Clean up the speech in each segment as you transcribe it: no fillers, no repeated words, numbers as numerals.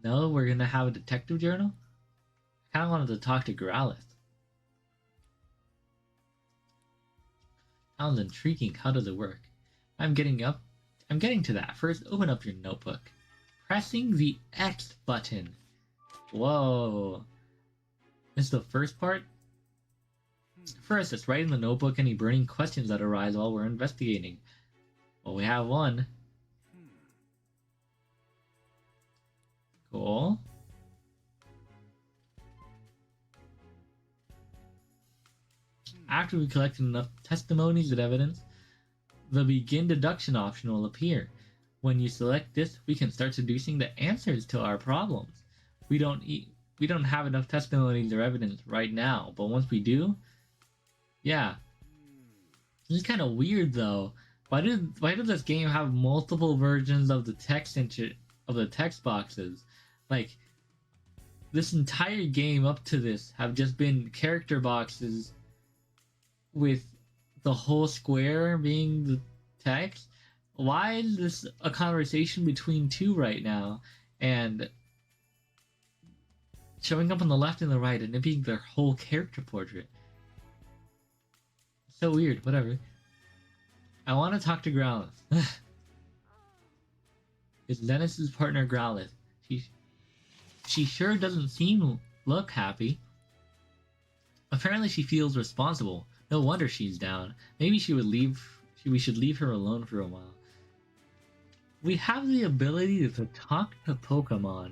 No, we're gonna have a detective journal? I kinda wanted to talk to Growlithe. Sounds intriguing. How does it work? I'm getting to that. First, open up your notebook. Pressing the X button. Whoa. This is the first part? First, let's write in the notebook any burning questions that arise while we're investigating. Well, we have one. Cool. After we collect enough testimonies and evidence, the begin deduction option will appear. When you select this, we can start deducing the answers to our problems. We don't have enough testimonies or evidence right now, but once we do, yeah. This is kind of weird though. Why did this game have multiple versions of the text boxes? Like, this entire game up to this have just been character boxes with the whole square being the text. Why is this a conversation between two right now and showing up on the left and the right and it being their whole character portrait? So weird. Whatever. I want to talk to Growlithe. It's Dennis's partner Growlithe. She sure doesn't look happy. Apparently she feels responsible. No wonder she's down. Maybe we should leave her alone for a while. We have the ability to talk to Pokemon.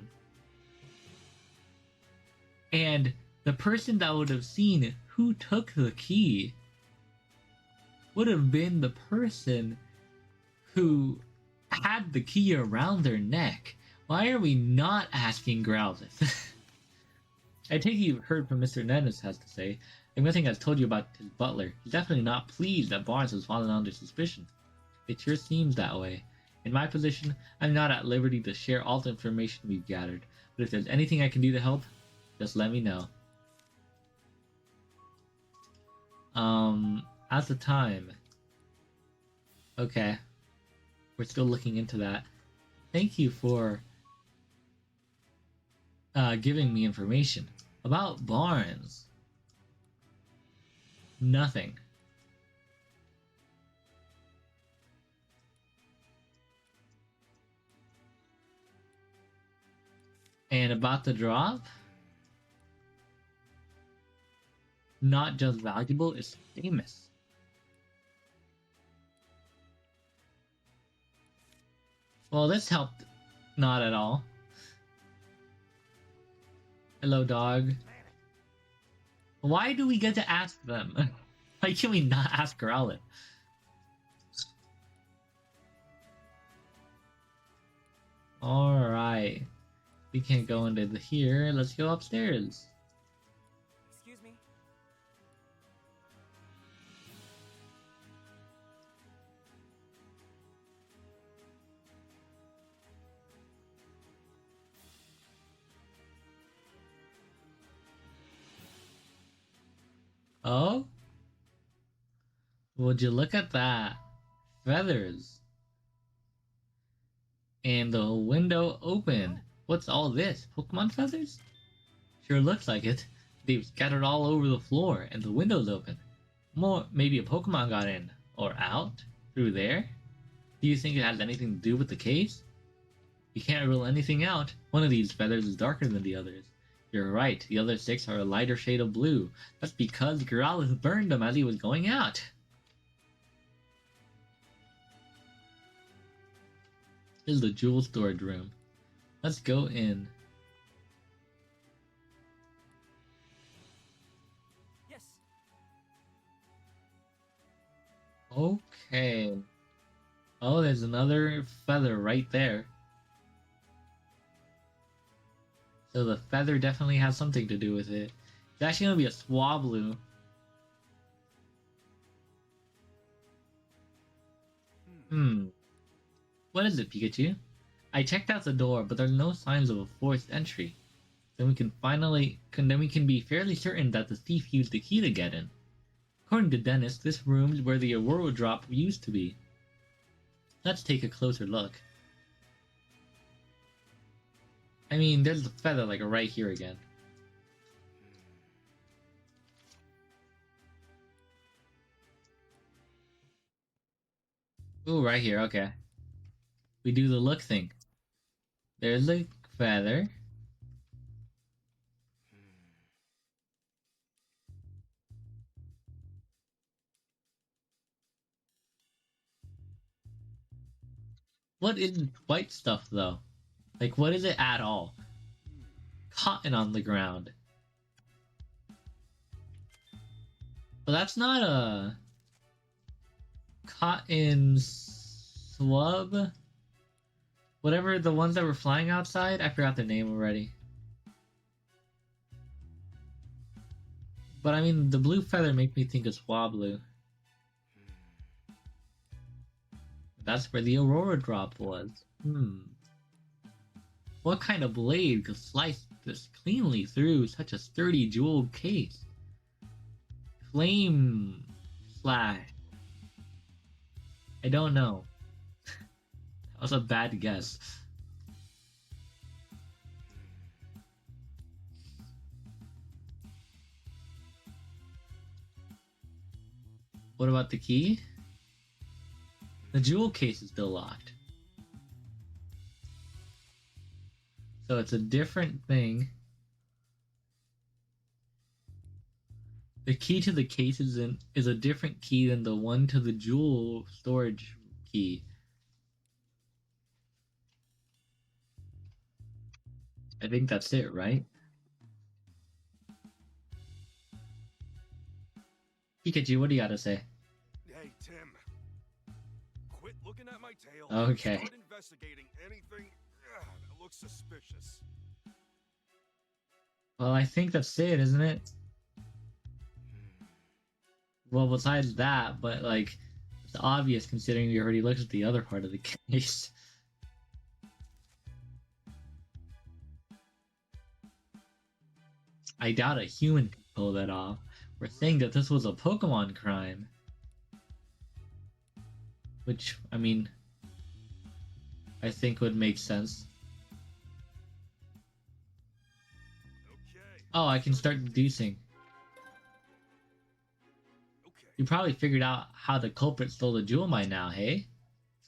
And the person that would have seen who took the key would have been the person who had the key around their neck. Why are we not asking Growlithe? I take you've heard from Mr. Nennis has to say. I'm guessing I've told you about his butler. He's definitely not pleased that Barnes has fallen under suspicion. It sure seems that way. In my position, I'm not at liberty to share all the information we've gathered, but if there's anything I can do to help, just let me know. At the time. Okay. We're still looking into that. Thank you for giving me information. About Barnes. Nothing. And about the drop? Not just valuable, it's famous. Well, this helped not at all. Hello, dog. Why do we get to ask them? Why can we not ask Growlithe? Alright. We can't go into here. Let's go upstairs. Excuse me. Oh? Would you look at that? Feathers. And the window open. What's all this? Pokemon feathers? Sure looks like it. They've scattered all over the floor, and the window's open. Maybe a Pokemon got in. Or out? Through there? Do you think it has anything to do with the case? You can't rule anything out. One of these feathers is darker than the others. You're right, the other 6 are a lighter shade of blue. That's because Growlithe burned them as he was going out. This is the jewel storage room. Let's go in. Yes. Okay. Oh, there's another feather right there. So the feather definitely has something to do with it. It's actually going to be a Swablu. What is it, Pikachu? I checked out the door, but there's no signs of a forced entry. Then we can be fairly certain that the thief used the key to get in. According to Dennis, this room is where the Aurora Drop used to be. Let's take a closer look. I mean, there's the feather, like, right here again. Ooh, right here, okay. We do the look thing. There's the feather. What is white stuff, though? Like, what is it at all? Cotton on the ground. But that's not a cotton swab. Whatever the ones that were flying outside, I forgot their name already. But I mean, the blue feather make me think of Swablu. That's where the Aurora drop was. What kind of blade could slice this cleanly through such a sturdy jeweled case? Flame slash. I don't know. That was a bad guess. What about the key? The jewel case is still locked. So it's a different thing. The key to the case is a different key than the one to the jewel storage key. I think that's it, right? Pikachu, what do you gotta say? Hey, Tim. Quit looking at my tail. Okay. Start investigating anything that looks suspicious. Well, I think that's it, isn't it? Well, besides that, but like, it's obvious considering we already looked at the other part of the case. I doubt a human could pull that off. We're saying that this was a Pokemon crime. Which, I mean, I think would make sense. Okay. Oh, I can start deducing. Okay. You probably figured out how the culprit stole the jewel by now, hey?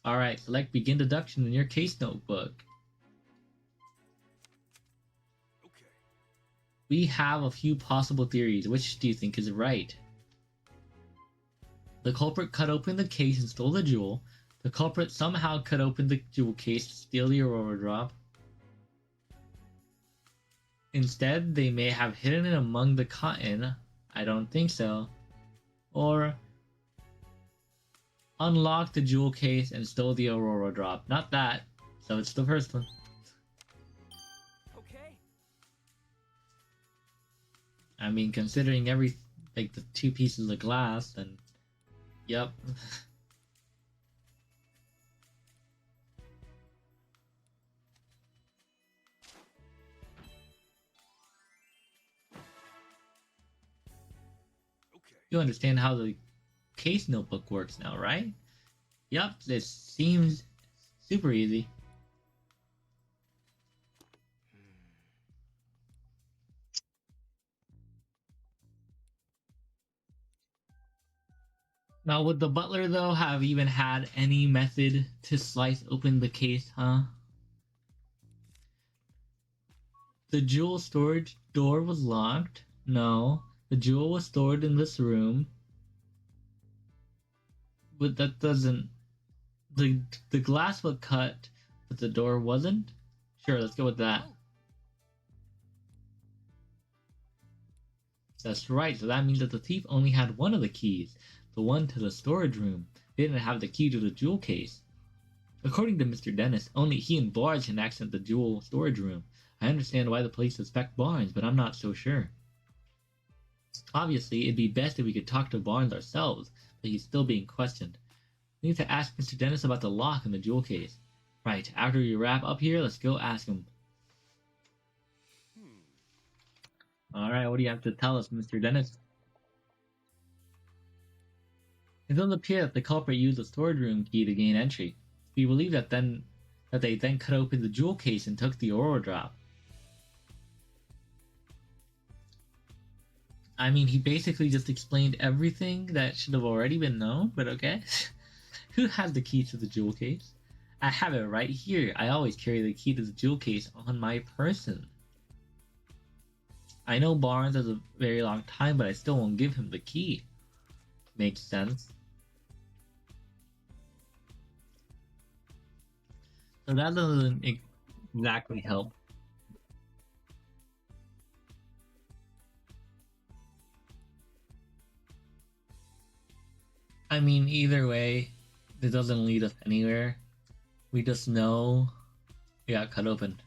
Alright, select begin deduction in your case notebook. Okay. We have a few possible theories. Which do you think is right? The culprit cut open the case and stole the jewel. The culprit somehow cut open the jewel case to steal the Aurora drop. Instead, they may have hidden it among the cotton. I don't think so. Or unlocked the jewel case and stole the Aurora drop. Not that. So it's the first one. Okay. I mean, considering like the two pieces of glass, then yep. Okay. You understand how the case notebook works now, right? Yep, this seems super easy. Now, would the butler, though, have even had any method to slice open the case, huh? The jewel storage door was locked. No. The jewel was stored in this room. But that doesn't... The glass was cut, but the door wasn't? Sure, let's go with that. That's right, so that means that the thief only had one of the keys. The one to the storage room. They didn't have the key to the jewel case. According to Mr. Dennis, only he and Barnes can access the jewel storage room. I understand why the police suspect Barnes, but I'm not so sure. Obviously, it'd be best if we could talk to Barnes ourselves, but he's still being questioned. We need to ask Mr. Dennis about the lock in the jewel case. Right, after we wrap up here, let's go ask him. Alright, what do you have to tell us, Mr. Dennis? It doesn't appear that the culprit used the storage room key to gain entry. We believe that they then cut open the jewel case and took the Aurora drop. I mean, he basically just explained everything that should have already been known, but okay. Who has the key to the jewel case? I have it right here. I always carry the key to the jewel case on my person. I know Barnes has a very long time, but I still won't give him the key. Makes sense. So that doesn't exactly help. I mean, either way, it doesn't lead us anywhere. We just know it got cut open.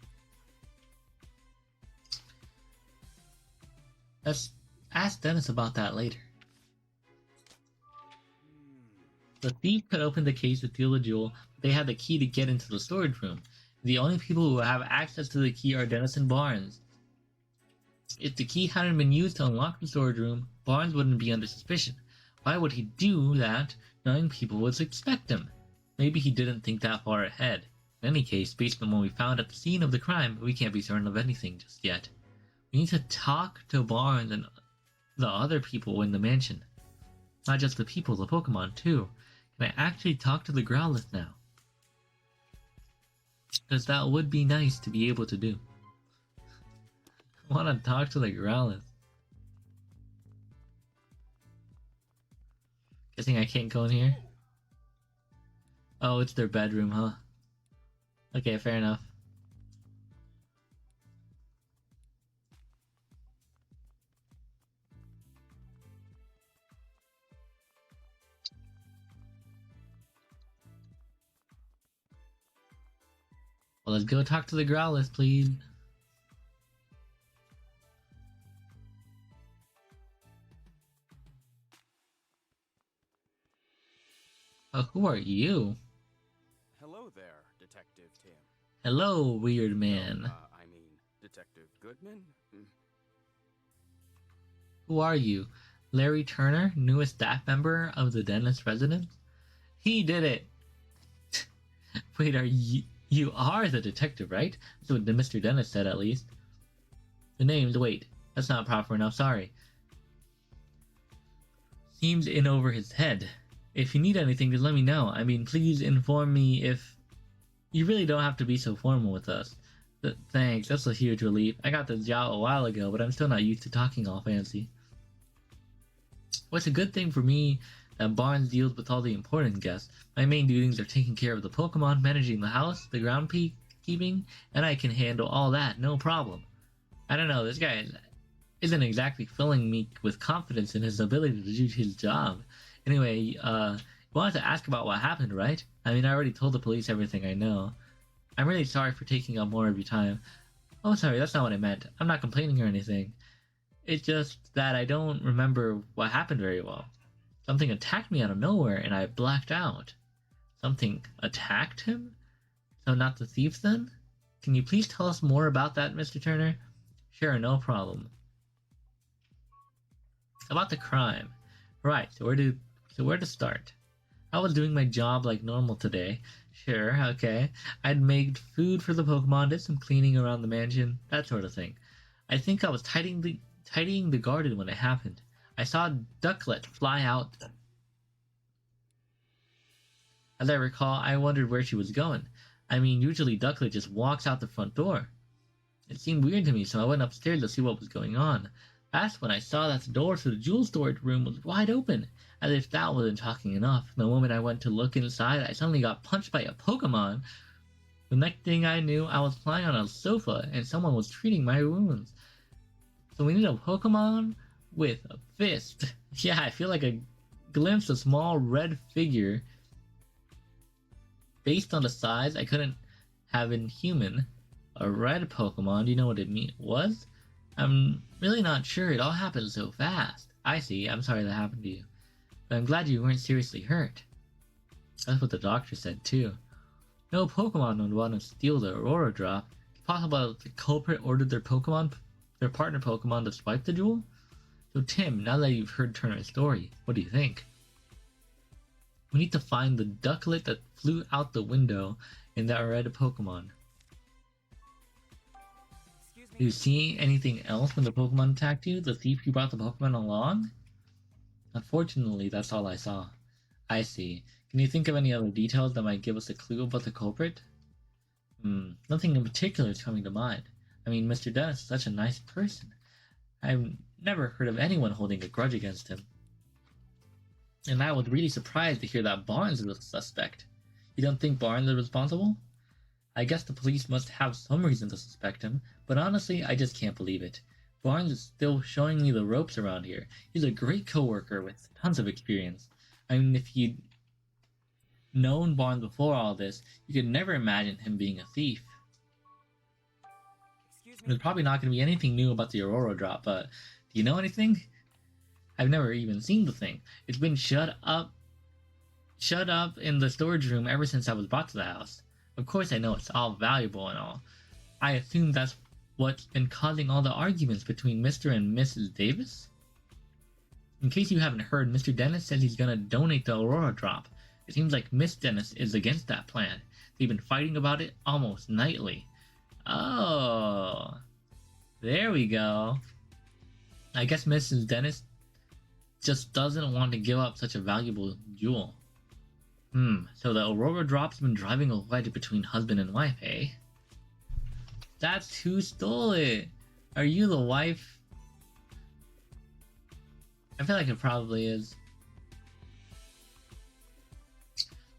Let's ask Dennis about that later. The thief could open the case to steal the jewel, but they had the key to get into the storage room. The only people who have access to the key are Dennis and Barnes. If the key hadn't been used to unlock the storage room, Barnes wouldn't be under suspicion. Why would he do that, knowing people would suspect him? Maybe he didn't think that far ahead. In any case, based on what we found at the scene of the crime, we can't be certain of anything just yet. We need to talk to Barnes and the other people in the mansion. Not just the people, the Pokemon too. Can I actually talk to the Growlithe now? Because that would be nice to be able to do. I want to talk to the Growlithe. Guessing I can't go in here? Oh, it's their bedroom, huh? Okay, fair enough. Well, let's go talk to the Growlithe, please. Who are you? Hello there, Detective Tim. Hello, weird man. I mean, Detective Goodman? Who are you? Larry Turner, newest staff member of the Dennis residence? He did it! Wait, you are the detective, right? That's what Mr. Dennis said, at least. The names, wait, that's not proper enough, sorry. Seems in over his head. If you need anything, just let me know. I mean, please inform me if... You really don't have to be so formal with us. Thanks, that's a huge relief. I got this job a while ago, but I'm still not used to talking all fancy. Well, it's a good thing for me that Barnes deals with all the important guests. My main duties are taking care of the Pokemon, managing the house, the groundskeeping, and I can handle all that, no problem. I don't know, this guy isn't exactly filling me with confidence in his ability to do his job. Anyway, you wanted to ask about what happened, right? I mean, I already told the police everything I know. I'm really sorry for taking up more of your time. Oh, sorry, that's not what I meant. I'm not complaining or anything. It's just that I don't remember what happened very well. Something attacked me out of nowhere, and I blacked out. Something attacked him? So not the thief, then? Can you please tell us more about that, Mr. Turner? Sure, no problem. About the crime. Right, so where to start? I was doing my job like normal today. Sure, okay. I'd made food for the Pokemon, did some cleaning around the mansion, that sort of thing. I think I was tidying the garden when it happened. I saw Ducklet fly out. As I recall, I wondered where she was going. I mean, usually Ducklet just walks out the front door. It seemed weird to me, so I went upstairs to see what was going on. That's when I saw that the door to the jewel storage room was wide open. As if that wasn't shocking enough, the moment I went to look inside, I suddenly got punched by a Pokemon. The next thing I knew, I was lying on a sofa, and someone was treating my wounds. So we need a Pokemon with a fist. Yeah, I feel like I glimpsed a small red figure. Based on the size, I couldn't have been human. A red Pokemon, do you know what it was? I'm really not sure, it all happened so fast. I see, I'm sorry that happened to you. But I'm glad you weren't seriously hurt. That's what the doctor said too. No Pokemon would want to steal the Aurora Drop. It's possible that the culprit ordered their partner Pokemon to swipe the jewel? So Tim, now that you've heard Turner's story, what do you think? We need to find the Ducklet that flew out the window in that red Pokemon. Excuse Do you see anything else when the Pokemon attacked you? The thief who brought the Pokemon along? Unfortunately, that's all I saw. I see. Can you think of any other details that might give us a clue about the culprit? Nothing in particular is coming to mind. I mean, Mr. Dennis is such a nice person. I've never heard of anyone holding a grudge against him. And I was really surprised to hear that Barnes was a suspect. You don't think Barnes is responsible? I guess the police must have some reason to suspect him, but honestly, I just can't believe it. Barnes is still showing me the ropes around here. He's a great coworker with tons of experience. I mean, if you'd known Barnes before all this, you could never imagine him being a thief. Excuse me. There's probably not going to be anything new about the Aurora drop, but do you know anything? I've never even seen the thing. It's been shut up in the storage room ever since I was brought to the house. Of course I know it's all valuable and all. I assume that's what's been causing all the arguments between Mr. and Mrs. Davis? In case you haven't heard, Mr. Dennis says he's gonna donate the Aurora drop. It seems like Miss Dennis is against that plan. They've been fighting about it almost nightly. Oh, there we go. I guess Mrs. Dennis just doesn't want to give up such a valuable jewel. So the Aurora drop's been driving a wedge between husband and wife, eh? That's who stole it! Are you the wife? I feel like it probably is.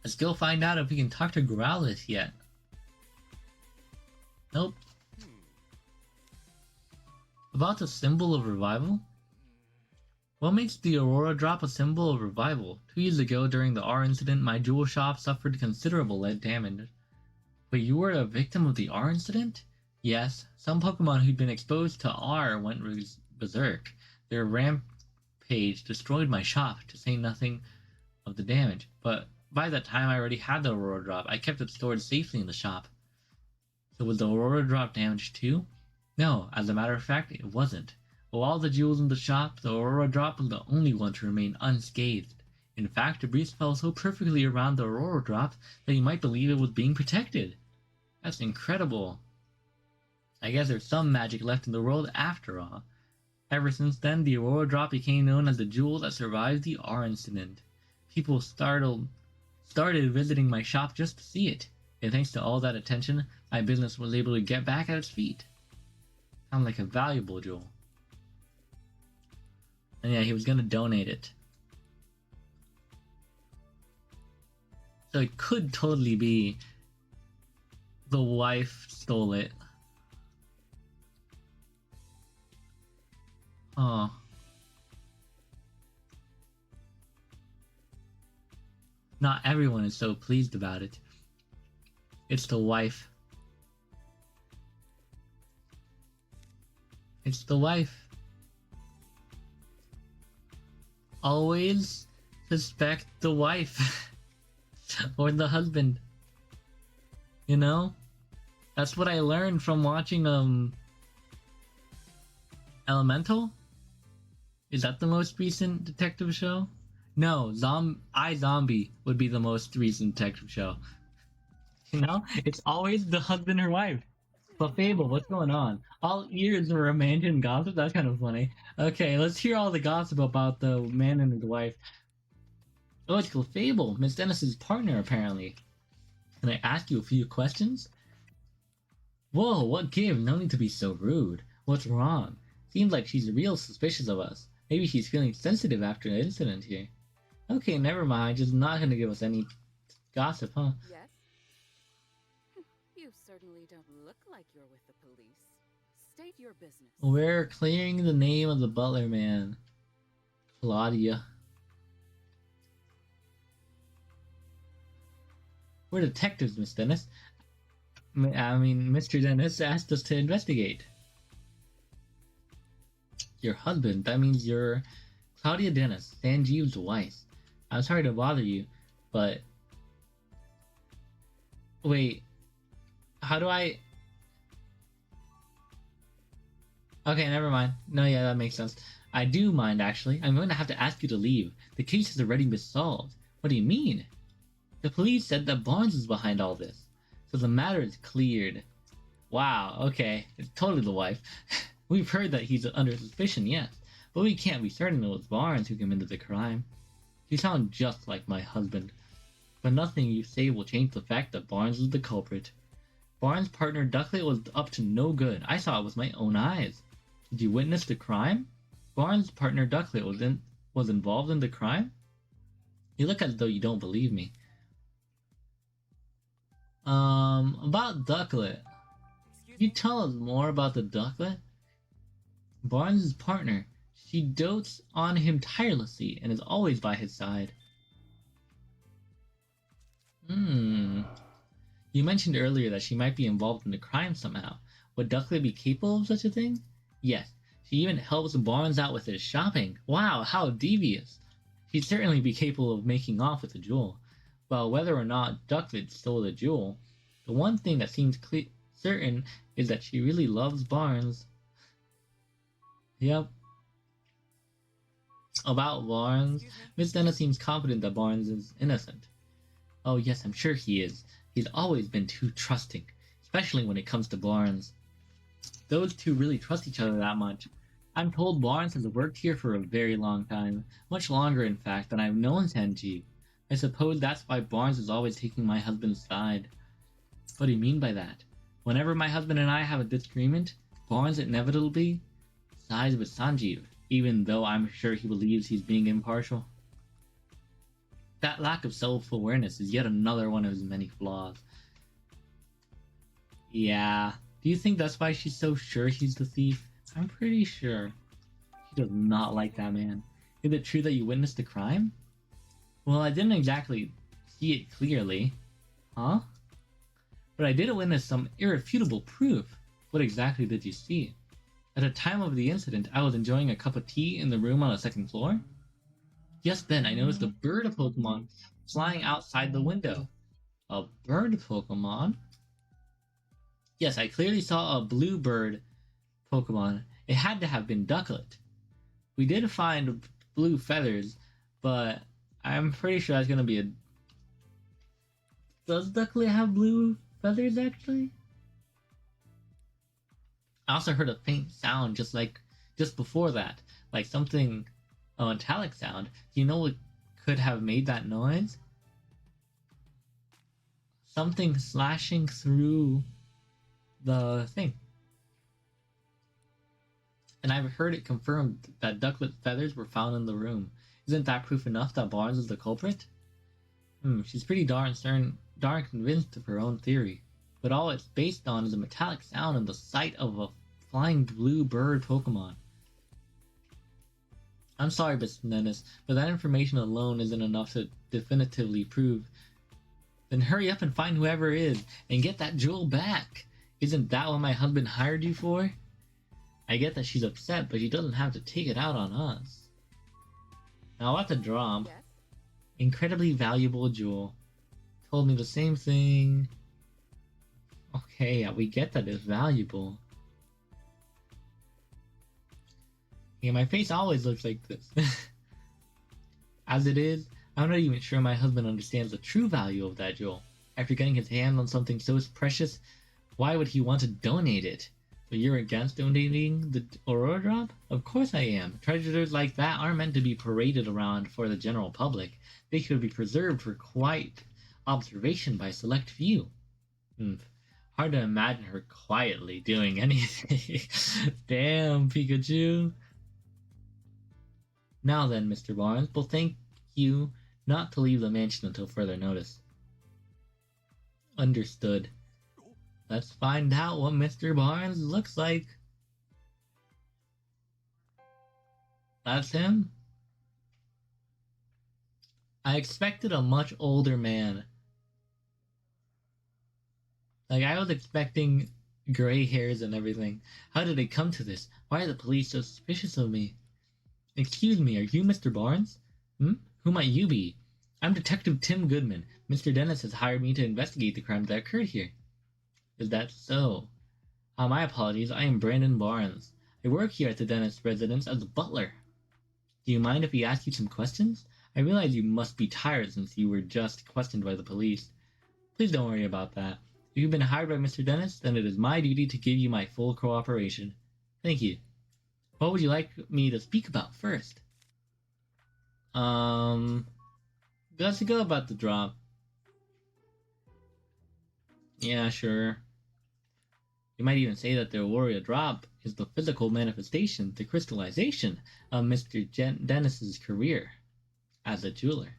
Let's go find out if we can talk to Growlithe yet. Nope. About the symbol of revival? What makes the Aurora drop a symbol of revival? 2 years ago, during the R incident, my jewel shop suffered considerable lead damage. But you were a victim of the R incident? Yes, some Pokemon who'd been exposed to R went berserk. Their rampage destroyed my shop, to say nothing of the damage. But by that time, I already had the Aurora drop. I kept it stored safely in the shop. So was the Aurora drop damaged too? No, as a matter of fact, it wasn't. Of all the jewels in the shop, the Aurora drop was the only one to remain unscathed. In fact, the breeze fell so perfectly around the Aurora drop that you might believe it was being protected. That's incredible. I guess there's some magic left in the world after all. Ever since then, the Aurora drop became known as the jewel that survived the R incident. People started visiting my shop just to see it, and thanks to all that attention, my business was able to get back at its feet. Sounds like a valuable jewel. And yeah, he was gonna donate it. So it could totally be the wife stole it. Oh. Not everyone is so pleased about it. It's the wife. It's the wife. Always suspect the wife. Or the husband. You know? That's what I learned from watching, Elemental? Is that the most recent detective show? No, iZombie would be the most recent detective show. You know? It's always the husband or wife. But Fable, what's going on? All ears are romantic and gossip? That's kind of funny. Okay, let's hear all the gossip about the man and his wife. Oh, it's Fable, Miss Dennis's partner, apparently. Can I ask you a few questions? Whoa, what give? No need to be so rude. What's wrong? Seems like she's real suspicious of us. Maybe she's feeling sensitive after the incident here. Okay, never mind. Just not gonna give us any gossip, huh? Yes? You certainly don't look like you're with the police. State your business. We're clearing the name of the butler man. Claudia. We're detectives, Miss Dennis. Mr. Dennis asked us to investigate. Your husband, that means you're Claudia Dennis, Sanjeev's wife. I'm sorry to bother you, but... Wait, how do I... Okay, never mind. No, yeah, that makes sense. I do mind, actually. I'm going to have to ask you to leave. The case has already been solved. What do you mean? The police said that Barnes is behind all this, so the matter is cleared. Wow, okay. It's totally the wife. We've heard that he's under suspicion, yes. But we can't be certain it was Barnes who committed the crime. You sound just like my husband. But nothing you say will change the fact that Barnes is the culprit. Barnes' partner Ducklet was up to no good. I saw it with my own eyes. Did you witness the crime? Barnes' partner Ducklet was involved in the crime? You look as though you don't believe me. About Ducklet. Can you tell us more about the Ducklet? Barnes' partner. She dotes on him tirelessly and is always by his side. You mentioned earlier that she might be involved in the crime somehow. Would Ducklet be capable of such a thing? Yes. She even helps Barnes out with his shopping. Wow, how devious. She'd certainly be capable of making off with the jewel. Well, whether or not Ducklet stole the jewel, the one thing that seems certain is that she really loves Barnes. Yep. About Barnes, Miss Dennis seems confident that Barnes is innocent. Oh yes, I'm sure he is. He's always been too trusting, especially when it comes to Barnes. Those two really trust each other that much. I'm told Barnes has worked here for a very long time, much longer in fact than I've known Tenji. I suppose that's why Barnes is always taking my husband's side. What do you mean by that? Whenever my husband and I have a disagreement, Barnes inevitably sides with Sanjeev, even though I'm sure he believes he's being impartial. That lack of self-awareness is yet another one of his many flaws. Yeah, do you think that's why she's so sure he's the thief? I'm pretty sure. She does not like that man. Is it true that you witnessed the crime? Well, I didn't exactly see it clearly. Huh? But I did witness some irrefutable proof. What exactly did you see? At the time of the incident, I was enjoying a cup of tea in the room on the second floor. Just then, I noticed a bird Pokemon flying outside the window. A bird Pokemon? Yes, I clearly saw a blue bird Pokemon. It had to have been Ducklet. We did find blue feathers, but I'm pretty sure that's gonna be a... Does Ducklet have blue feathers, actually? I also heard a faint sound just before that. Like something... a metallic sound. Do you know what could have made that noise? Something slashing through the thing. And I've heard it confirmed that Ducklet feathers were found in the room. Isn't that proof enough that Barnes is the culprit? She's pretty darn convinced of her own theory. But all it's based on is a metallic sound and the sight of a flying blue bird Pokemon. I'm sorry, Miss Dennis, but that information alone isn't enough to definitively prove. Then hurry up and find whoever it is, and get that jewel back! Isn't that what my husband hired you for? I get that she's upset, but she doesn't have to take it out on us. Now about the drum. Yes? Incredibly valuable jewel. Told me the same thing. Okay, yeah, we get that it's valuable. Yeah, my face always looks like this. As it is, I'm not even sure my husband understands the true value of that jewel. After getting his hand on something so precious, why would he want to donate it? But you're against donating the Aurora Drop? Of course I am. Treasures like that aren't meant to be paraded around for the general public. They should be preserved for quiet observation by a select few. Hard to imagine her quietly doing anything. Damn, Pikachu. Now then, Mr. Barnes, we'll thank you not to leave the mansion until further notice. Understood. Let's find out what Mr. Barnes looks like. That's him? I expected a much older man. Like, I was expecting gray hairs and everything. How did it come to this? Why are the police so suspicious of me? Excuse me, are you Mr. Barnes? Who might you be? I'm Detective Tim Goodman. Mr. Dennis has hired me to investigate the crime that occurred here. Is that so? My apologies, I am Brandon Barnes. I work here at the Dennis residence as a butler. Do you mind if we ask you some questions? I realize you must be tired since you were just questioned by the police. Please don't worry about that. If you've been hired by Mr. Dennis, then it is my duty to give you my full cooperation. Thank you. What would you like me to speak about first? Let's go about the drop. Yeah, sure. You might even say that the Aurora drop is the physical manifestation, the crystallization of Mr. Dennis's career as a jeweler.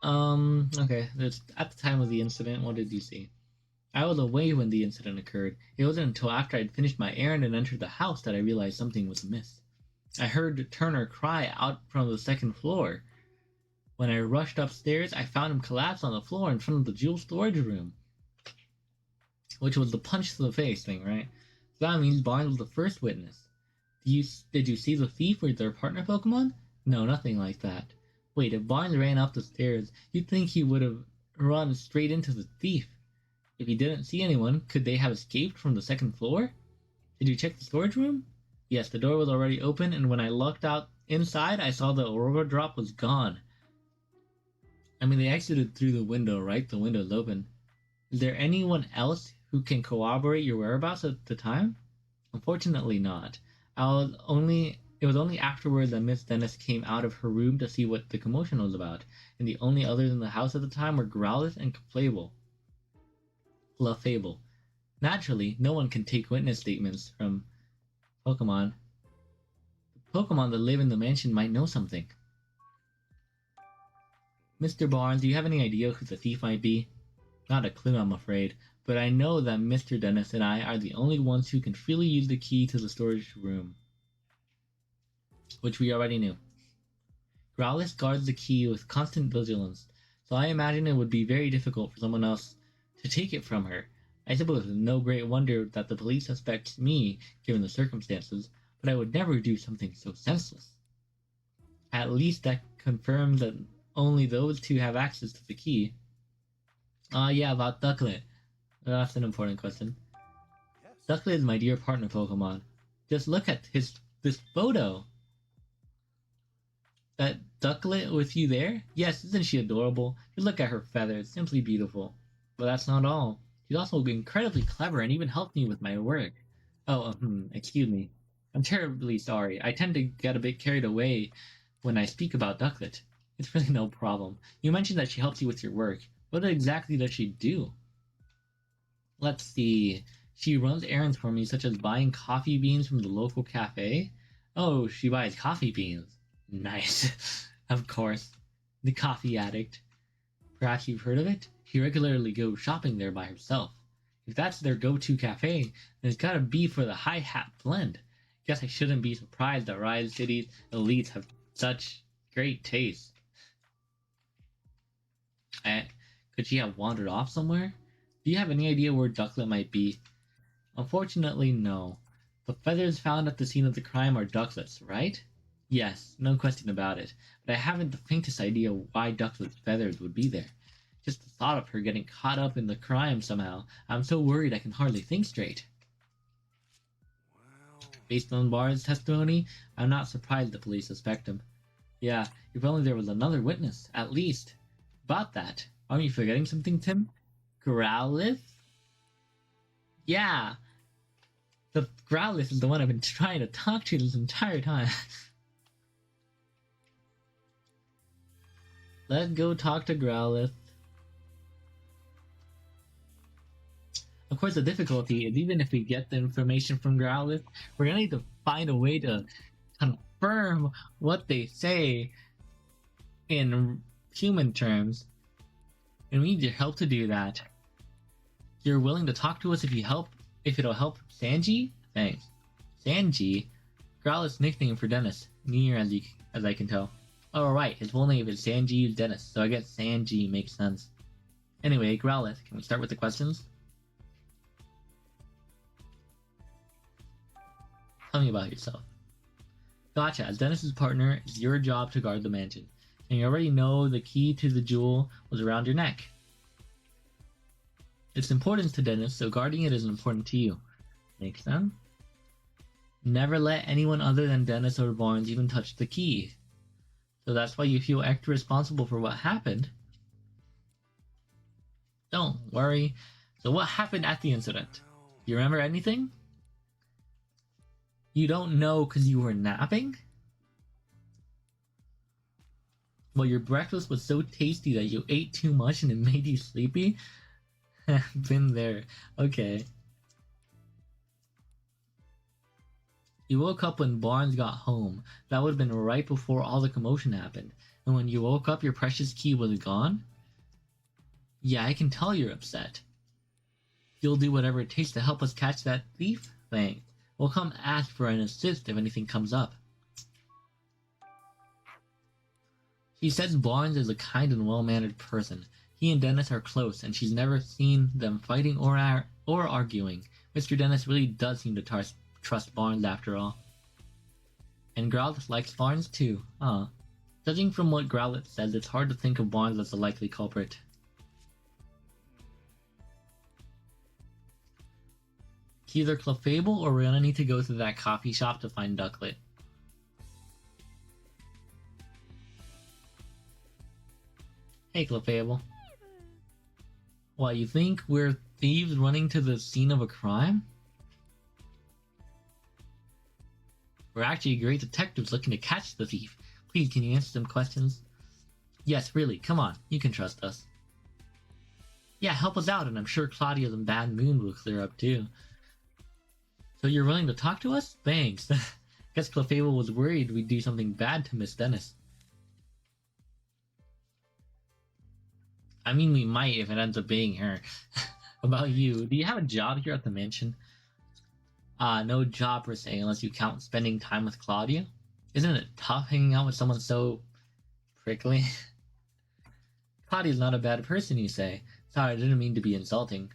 Okay. At the time of the incident, what did you see? I was away when the incident occurred. It wasn't until after I'd finished my errand and entered the house that I realized something was amiss. I heard Turner cry out from the second floor. When I rushed upstairs, I found him collapsed on the floor in front of the jewel storage room. Which was the punch to the face thing, right? So that means Barnes was the first witness. Did you see the thief with their partner Pokemon? No, nothing like that. Wait, if Barnes ran up the stairs, you'd think he would have run straight into the thief. If he didn't see anyone, could they have escaped from the second floor? Did you check the storage room? Yes, the door was already open, and when I looked out inside, I saw the Aurora drop was gone. I mean, they exited through the window, right? The window's open. Is there anyone else who can corroborate your whereabouts at the time? Unfortunately not. It was only afterward that Miss Dennis came out of her room to see what the commotion was about, and the only others in the house at the time were Growlithe and Clefable. Naturally, no one can take witness statements from Pokemon. The Pokemon that live in the mansion might know something. Mr. Barnes, do you have any idea who the thief might be? Not a clue, I'm afraid, but I know that Mr. Dennis and I are the only ones who can freely use the key to the storage room. Which we already knew. Growlithe guards the key with constant vigilance, so I imagine it would be very difficult for someone else to take it from her. I suppose it's no great wonder that the police suspect me, given the circumstances, but I would never do something so senseless. At least that confirms that only those two have access to the key. Yeah, about Ducklet. That's an important question. Ducklet is my dear partner Pokemon. Just look at this photo. That Ducklet with you there? Yes, isn't she adorable? Just look at her feathers, simply beautiful. But that's not all. She's also incredibly clever and even helped me with my work. Oh, excuse me. I'm terribly sorry. I tend to get a bit carried away when I speak about Ducklet. It's really no problem. You mentioned that she helps you with your work. What exactly does she do? Let's see. She runs errands for me, such as buying coffee beans from the local cafe. Oh, she buys coffee beans. Nice. Of course. The coffee addict. Perhaps you've heard of it? She regularly goes shopping there by herself. If that's their go-to cafe, then it's gotta be for the High Hat blend. Guess I shouldn't be surprised that Ryme City's elites have such great taste. Could she have wandered off somewhere? Do you have any idea where Ducklet might be? Unfortunately, no. The feathers found at the scene of the crime are Ducklet's, right? Yes, no question about it. But I haven't the faintest idea why Ducklet's feathers would be there. Just the thought of her getting caught up in the crime somehow. I'm so worried I can hardly think straight. Well, Based on Barnes' testimony, I'm not surprised the police suspect him. Yeah, if only there was another witness, at least. About that, aren't you forgetting something, Tim? Growlithe? Yeah. The Growlithe is the one I've been trying to talk to this entire time. Let's go talk to Growlithe. Of course, the difficulty is even if we get the information from Growlithe, we're gonna need to find a way to confirm what they say in human terms. And we need your help to do that. You're willing to talk to us if it'll help Sanji? Thanks. Sanji? Growlithe's nickname for Dennis. Near as I can tell. Oh, right, his full name is Sanji Dennis, so I guess Sanji makes sense. Anyway, Growlithe, can we start with the questions? Tell me about yourself. Gotcha, as Dennis's partner, it's your job to guard the mansion. And you already know the key to the jewel was around your neck. It's important to Dennis, so guarding it is important to you. Makes sense? never let anyone other than Dennis or Barnes even touch the key. So that's why you feel extra responsible for what happened. Don't worry. So what happened at the incident? You remember anything? You don't know because you were napping? Well, your breakfast was so tasty that you ate too much and it made you sleepy? Been there. Okay. You woke up when Barnes got home. That would have been right before all the commotion happened. And when you woke up, your precious key was gone? Yeah, I can tell you're upset. You'll do whatever it takes to help us catch that thief? Thanks. We'll come ask for an assist if anything comes up. She says Barnes is a kind and well-mannered person. He and Dennis are close, and she's never seen them fighting or arguing. Mr. Dennis really does seem to trust Barnes after all. And Growlithe likes Barnes too. Judging from what Growlithe says, it's hard to think of Barnes as a likely culprit. It's either Clefable or we're gonna need to go to that coffee shop to find Ducklet. Hey Clefable. What, you think we're thieves running to the scene of a crime? We're actually great detectives looking to catch the thief. Please, can you answer some questions? Yes, really, come on, you can trust us. Yeah, help us out, and I'm sure Claudia's bad mood will clear up too. So you're willing to talk to us? Thanks. Guess Clefable was worried we'd do something bad to Miss Dennis. I mean, we might if it ends up being her. About you, do you have a job here at the mansion? No job per se, unless you count spending time with Claudia. Isn't it tough hanging out with someone so prickly? Claudia's not a bad person, you say. Sorry, I didn't mean to be insulting.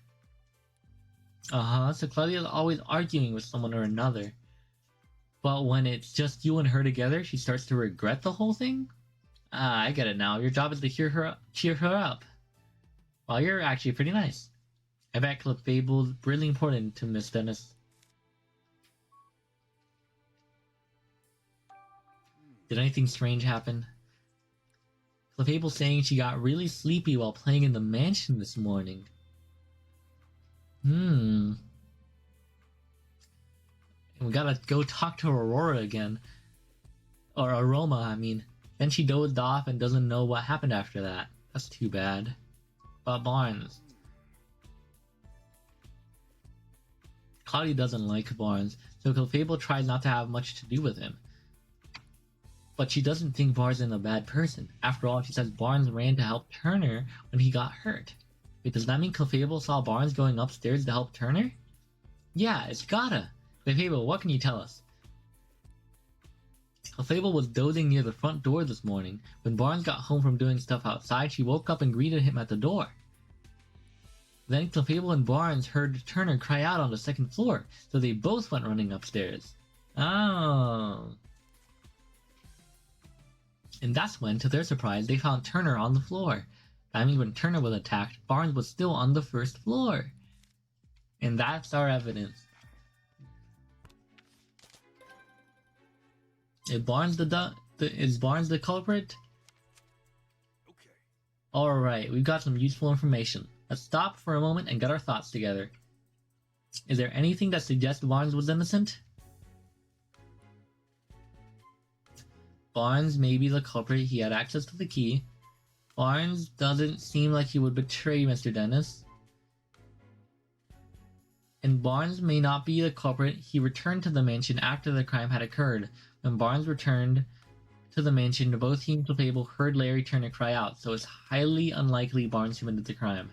So Claudia's always arguing with someone or another. But when it's just you and her together, she starts to regret the whole thing? I get it now. Your job is to cheer her up. Well, you're actually pretty nice. I bet Clefable's really important to Miss Dennis. Did anything strange happen? Clefable saying she got really sleepy while playing in the mansion this morning. We gotta go talk to Aurora again. Or Aroma, I mean. Then she dozed off and doesn't know what happened after that. That's too bad. But Barnes. Claudia doesn't like Barnes, so Clefable tries not to have much to do with him. But she doesn't think Barnes is a bad person. After all, she says Barnes ran to help Turner when he got hurt. Wait, does that mean Clefable saw Barnes going upstairs to help Turner? Yeah, it's gotta. Clefable, what can you tell us? Clefable was dozing near the front door this morning. When Barnes got home from doing stuff outside, she woke up and greeted him at the door. Then Clefable and Barnes heard Turner cry out on the second floor, so they both went running upstairs. Oh. And that's when, to their surprise, they found Turner on the floor. That means when Turner was attacked, Barnes was still on the first floor. And that's our evidence. Is Barnes the culprit? Okay. Alright, we've got some useful information. Let's stop for a moment and get our thoughts together. Is there anything that suggests Barnes was innocent? Barnes may be the culprit. He had access to the key. Barnes doesn't seem like he would betray Mr. Dennis. And Barnes may not be the culprit. He returned to the mansion after the crime had occurred. When Barnes returned to the mansion, both he and Clefable heard Larry Turner cry out, so it's highly unlikely Barnes committed the crime.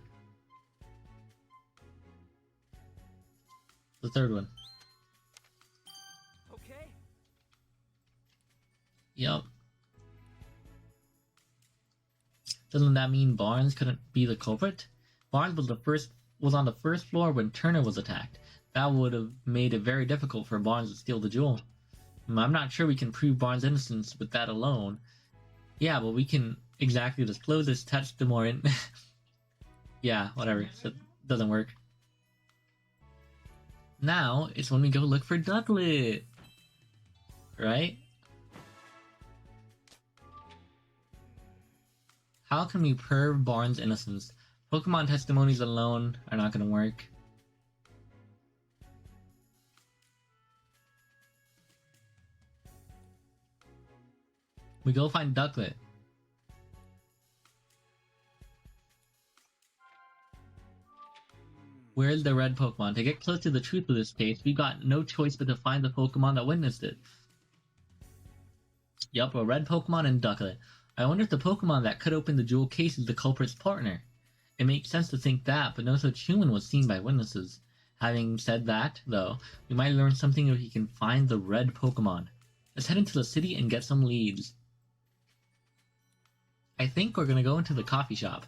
The third one. Okay. Yup. Doesn't that mean Barnes couldn't be the culprit? Barnes was on the first floor when Turner was attacked. That would have made it very difficult for Barnes to steal the jewel. I'm not sure we can prove Barnes' innocence with that alone. Yeah, but we can exactly disclose his testimony. Yeah, whatever. So it doesn't work. Now, it's when we go look for Ducklet. right? How can we prove Barnes' innocence? Pokemon testimonies alone are not gonna work. We go find Ducklet. Where's the red Pokemon? To get close to the truth of this case, we got no choice but to find the Pokemon that witnessed it. Yup, a red Pokemon and Ducklet. I wonder if the Pokemon that cut open the jewel case is the culprit's partner. It makes sense to think that, but no such human was seen by witnesses. Having said that, though, we might learn something if we can find the red Pokemon. Let's head into the city and get some leads. I think we're gonna go into the coffee shop.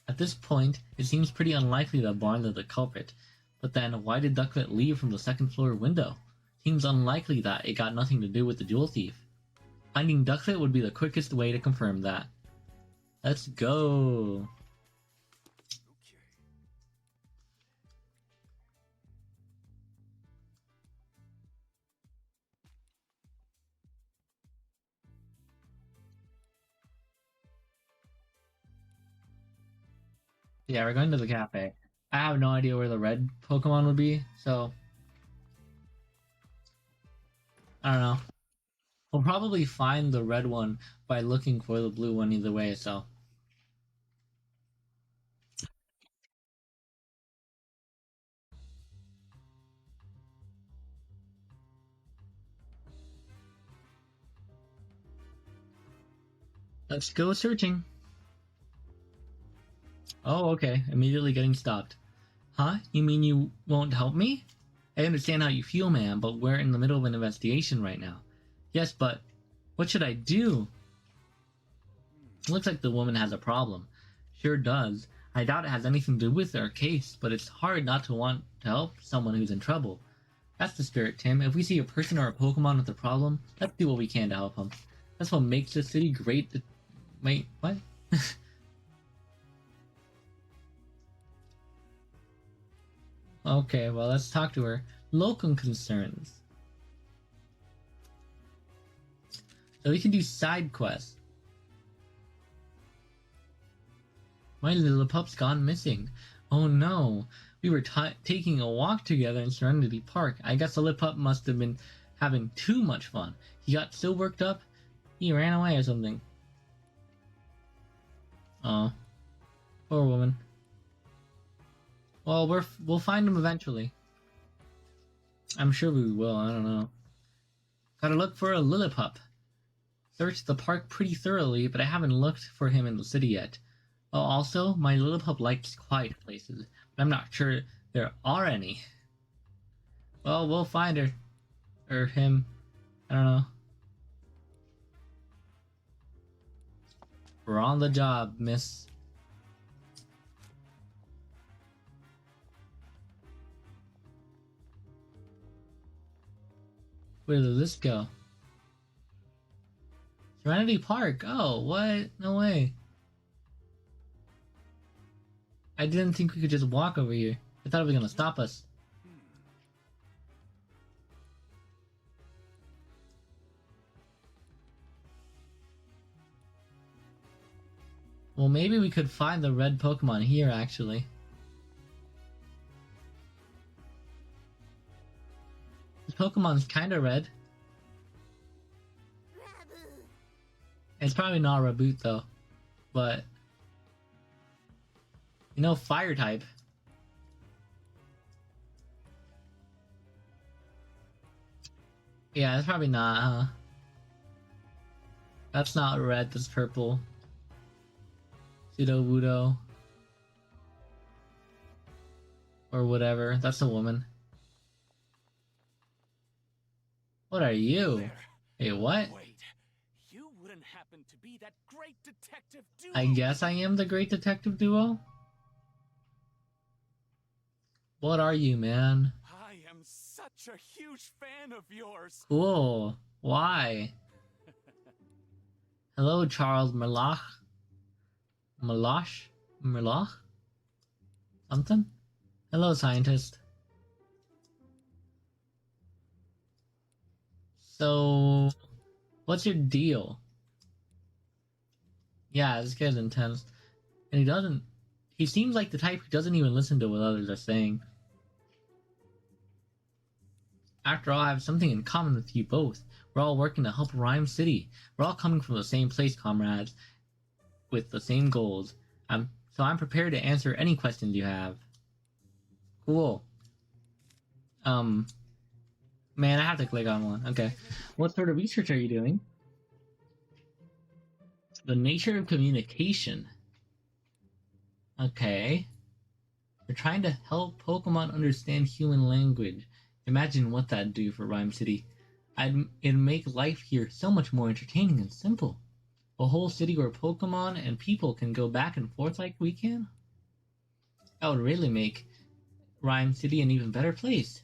At this point, it seems pretty unlikely that Barnes is the culprit, but then why did Ducklet leave from the second floor window? Seems unlikely that it got nothing to do with the jewel thief. Finding Ducklet would be the quickest way to confirm that. Let's go! Yeah, we're going to the cafe. I have no idea where the red Pokemon would be, so I don't know. We'll probably find the red one by looking for the blue one either way, so. Let's go searching. Oh, okay. Immediately getting stopped. Huh? You mean you won't help me? I understand how you feel, ma'am, but we're in the middle of an investigation right now. Yes, but what should I do? Looks like the woman has a problem. Sure does. I doubt it has anything to do with our case, but it's hard not to want to help someone who's in trouble. That's the spirit, Tim. If we see a person or a Pokemon with a problem, let's do what we can to help them. That's what makes this city great. Wait, what? Okay, well, let's talk to her. Local concerns. So we can do side quests. My little pup's gone missing. Oh no. We were taking a walk together in Serenity Park. I guess the Lip-Pup must have been having too much fun. He got so worked up, he ran away or something. Oh, poor woman. Well, we'll find him eventually. I'm sure we will, I don't know. Gotta look for a Lillipup. Searched the park pretty thoroughly, but I haven't looked for him in the city yet. Oh, also, my Lillipup likes quiet places, but I'm not sure there are any. Well, we'll find her. Or him. I don't know. We're on the job, miss. Where did this go? Serenity Park. Oh, what? No way. I didn't think we could just walk over here. I thought it was gonna stop us. Well, maybe we could find the red Pokemon here, actually. This Pokemon's kinda red. It's probably not a Raboot, though. But you know, fire type. Yeah, it's probably not, huh? That's not red, that's purple. Wudo. Or whatever. That's a woman. What are you? There. Hey, what? Wait, you wouldn't happen to be that great detective duo? I guess I am the great detective duo? What are you, man? I am such a huge fan of yours. Cool. Why? Hello, Charles Merloch. Merloch? Something? Hello, scientist. So, what's your deal? Yeah, this guy's intense. And he seems like the type who doesn't even listen to what others are saying. After all, I have something in common with you both. We're all working to help Ryme City. We're all coming from the same place, comrades, with the same goals. So I'm prepared to answer any questions you have. Cool. Man, I have to click on one. Okay. What sort of research are you doing? The nature of communication. Okay. We're trying to help Pokemon understand human language. Imagine what that'd do for Ryme City. It'd make life here so much more entertaining and simple. A whole city where Pokemon and people can go back and forth like we can? That would really make Ryme City an even better place,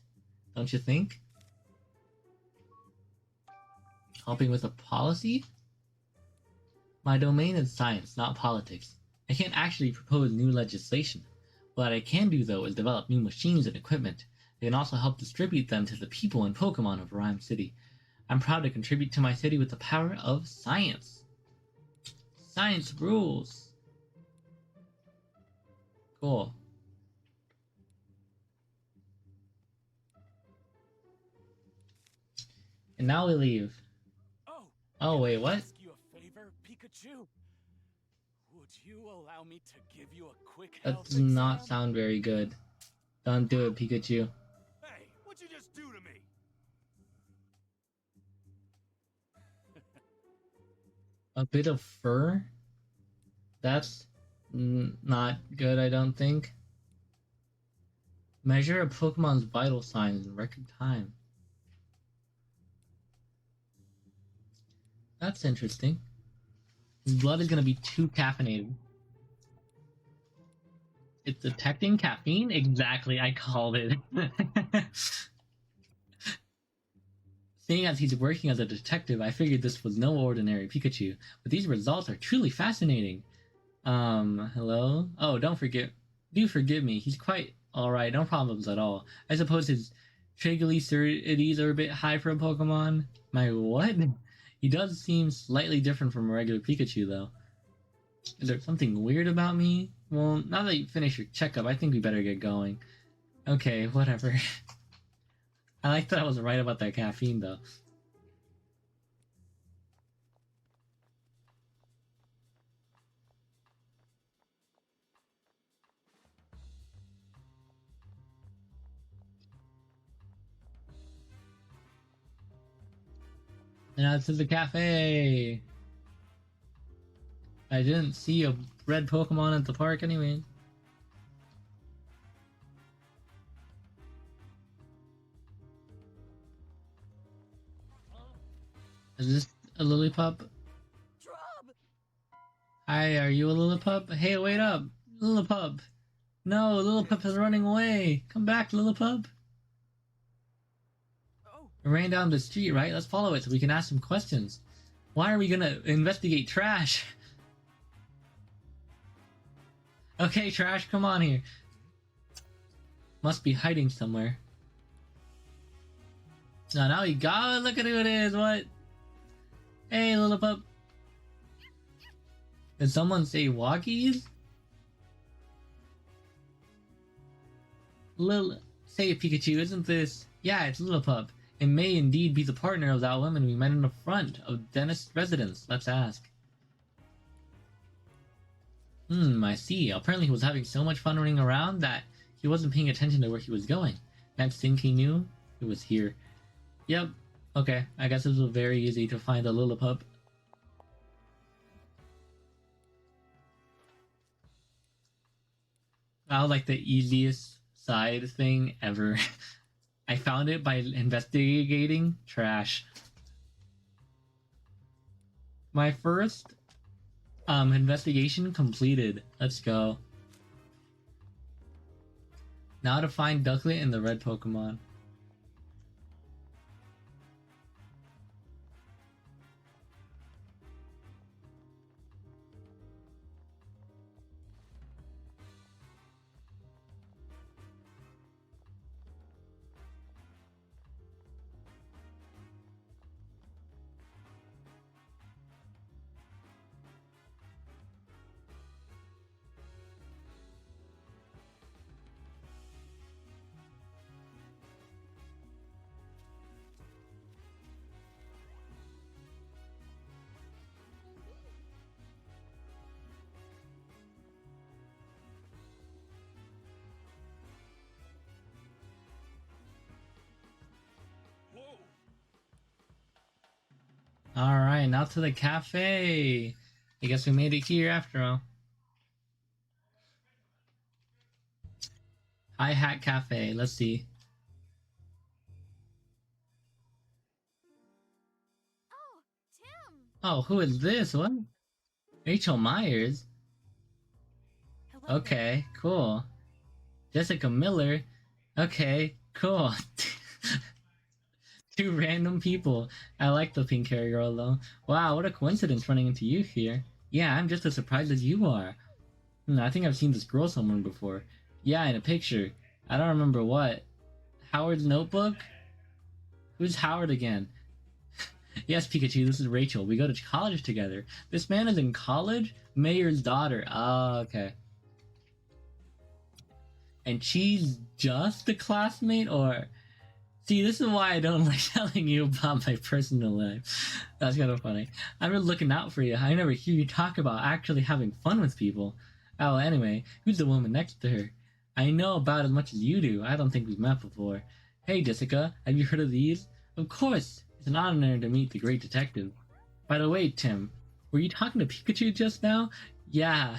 don't you think? Helping with a policy? My domain is science, not politics. I can't actually propose new legislation. What I can do, though, is develop new machines and equipment. They can also help distribute them to the people and Pokemon of Ryme City. I'm proud to contribute to my city with the power of science. Science rules. Cool. And now we leave. Oh, wait, what? Ask you a favor, Pikachu? Would you allow me to give you a quick That health does not exam? sound very good. Don't do it, Pikachu. Hey, what'd you just do to me? A bit of fur? That's not good, I don't think. Measure a Pokemon's vital signs in record time. That's interesting. His blood is going to be too caffeinated. It's detecting caffeine? Exactly, I called it. Seeing as he's working as a detective, I figured this was no ordinary Pikachu, but these results are truly fascinating. Hello? Oh, do forgive me. He's quite alright, no problems at all. I suppose his triglycerides are a bit high for a Pokemon. My what? He does seem slightly different from a regular Pikachu, though. Is there something weird about me? Well, now that you finish your checkup, I think we better get going. Okay, whatever. I like that I was right about that caffeine, though. And now to the cafe! I didn't see a red Pokemon at the park anyway. Is this a Lillipup? Drop! Hi, are you a Lillipup? Hey, wait up! Lillipup! No, Lillipup is running away! Come back, Lillipup! Oh, It ran down the street, right? Let's follow it so we can ask some questions. Why are we gonna investigate Trash? Okay, Trash, come on here. Must be hiding somewhere. Now he got it. Look at who it is. What? Hey, Lillipup. Did someone say walkies? Say Pikachu, isn't this? Yeah, it's Lillipup. It may indeed be the partner of that woman we met in the front of Dennis' residence. Let's ask. I see. Apparently he was having so much fun running around that he wasn't paying attention to where he was going. Next thing he knew, it was here. Yep. Okay, I guess it was very easy to find a Lillipup. That was like the easiest side thing ever. I found it by investigating Trash. My first investigation completed. Let's go. Now to find Ducklet and the red Pokemon. Alright, now to the cafe. I guess we made it here after all. Hi Hat Cafe, let's see. Oh, Tim! Oh, who is this? What? Rachel Myers? Hello Okay, cool. Jessica Miller? Okay, cool. Two random people. I like the pink hair girl though. Wow, what a coincidence running into you here. Yeah, I'm just as surprised as you are. I think I've seen this girl somewhere before. Yeah, in a picture. I don't remember what. Howard's notebook? Who's Howard again? Yes, Pikachu, this is Rachel. We go to college together. This man is in college? Mayor's daughter. Oh, okay. And she's just a classmate, or... See, this is why I don't like telling you about my personal life. That's kind of funny. I've been looking out for you. I never hear you talk about actually having fun with people. Oh, anyway, who's the woman next to her? I know about as much as you do. I don't think we've met before. Hey, Jessica, have you heard of these? Of course. It's an honor to meet the great detective. By the way, Tim, were you talking to Pikachu just now? Yeah,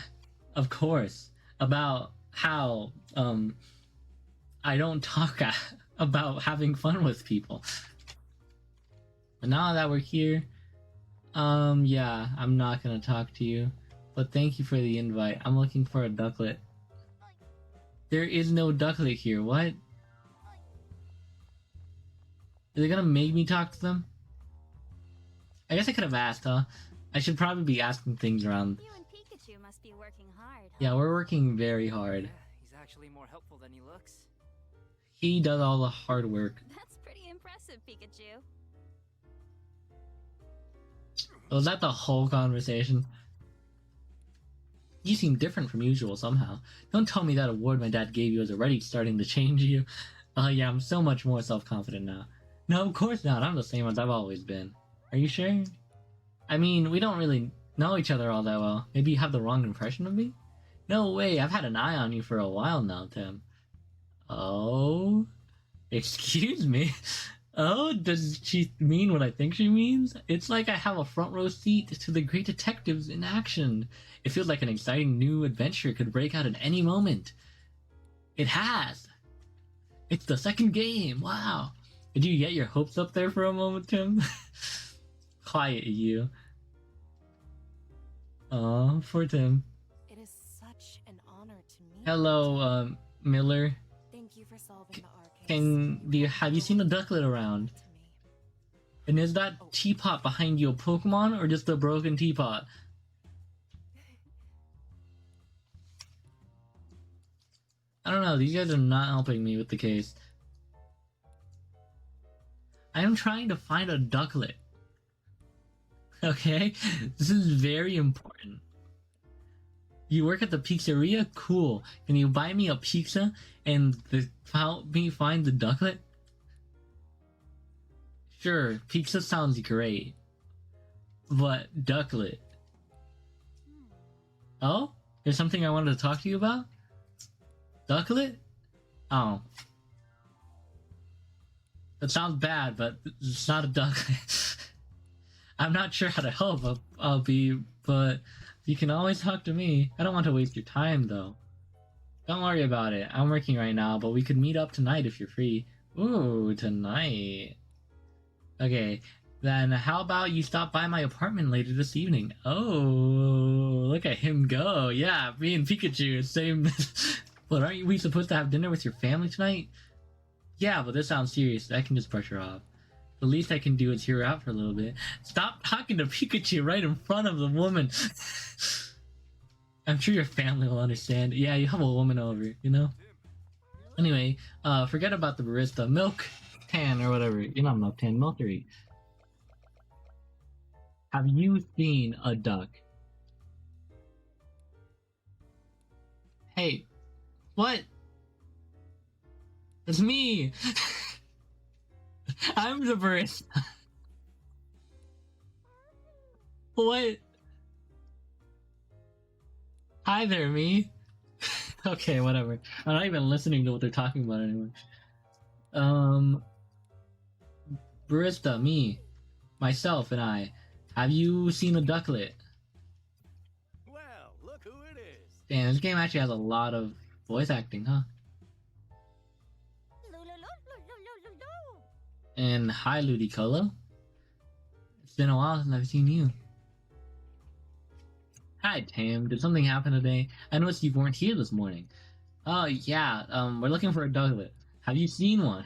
of course. About how, I don't talk about having fun with people. But now that we're here, yeah, I'm not gonna talk to you. But thank you for the invite. I'm looking for a ducklet. There is no ducklet here. What? Is it gonna make me talk to them? I guess I could have asked, huh? I should probably be asking things around. You and Pikachu must be working hard, huh? Yeah, we're working very hard. Yeah, he's actually more helpful than he looks. He does all the hard work. That's pretty impressive, Pikachu. Was that the whole conversation? You seem different from usual somehow. Don't tell me that award my dad gave you is already starting to change you. Oh yeah, I'm so much more self-confident now. No, of course not. I'm the same as I've always been. Are you sure? I mean, we don't really know each other all that well. Maybe you have the wrong impression of me? No way, I've had an eye on you for a while now, Tim. Oh? Excuse me? Oh, does she mean what I think she means? It's like I have a front row seat to the great detectives in action. It feels like an exciting new adventure could break out at any moment. It has! It's the second game, wow! Did you get your hopes up there for a moment, Tim? Quiet, you. Oh, poor Tim. It is such an honor to meet Hello, Miller. Thank you for solving the arcade. Have you seen a ducklet around? And is that teapot behind you a Pokemon or just a broken teapot? I don't know, these guys are not helping me with the case. I am trying to find a ducklet. Okay? This is very important. You work at the pizzeria? Cool. Can you buy me a pizza and help me find the ducklet? Sure, pizza sounds great. But ducklet. Oh? There's something I wanted to talk to you about? Ducklet? Oh. That sounds bad, but it's not a ducklet. I'm not sure how to help, but you can always talk to me. I don't want to waste your time, though. Don't worry about it. I'm working right now, but we could meet up tonight if you're free. Ooh, tonight. Okay, then how about you stop by my apartment later this evening? Oh, look at him go. Yeah, me and Pikachu, same... But aren't we supposed to have dinner with your family tonight? Yeah, but this sounds serious. I can just brush her off. The least I can do is hear her out for a little bit. Stop talking to Pikachu right in front of the woman. I'm sure your family will understand. Yeah, you have a woman over, you know? Anyway, forget about the barista. Milk tan or whatever. You're not milk tan, milkery. Have you seen a duck? Hey, what? It's me! I'm the barista. What? Hi there, me. Okay, whatever. I'm not even listening to what they're talking about anymore. Barista, me, myself, and I. Have you seen a ducklet? Well, look who it is. Damn, this game actually has a lot of voice acting, huh? And hi, Ludicolo. It's been a while since I've seen you. Hi, Tim. Did something happen today? I noticed you weren't here this morning. Oh, yeah. We're looking for a ducklet. Have you seen one?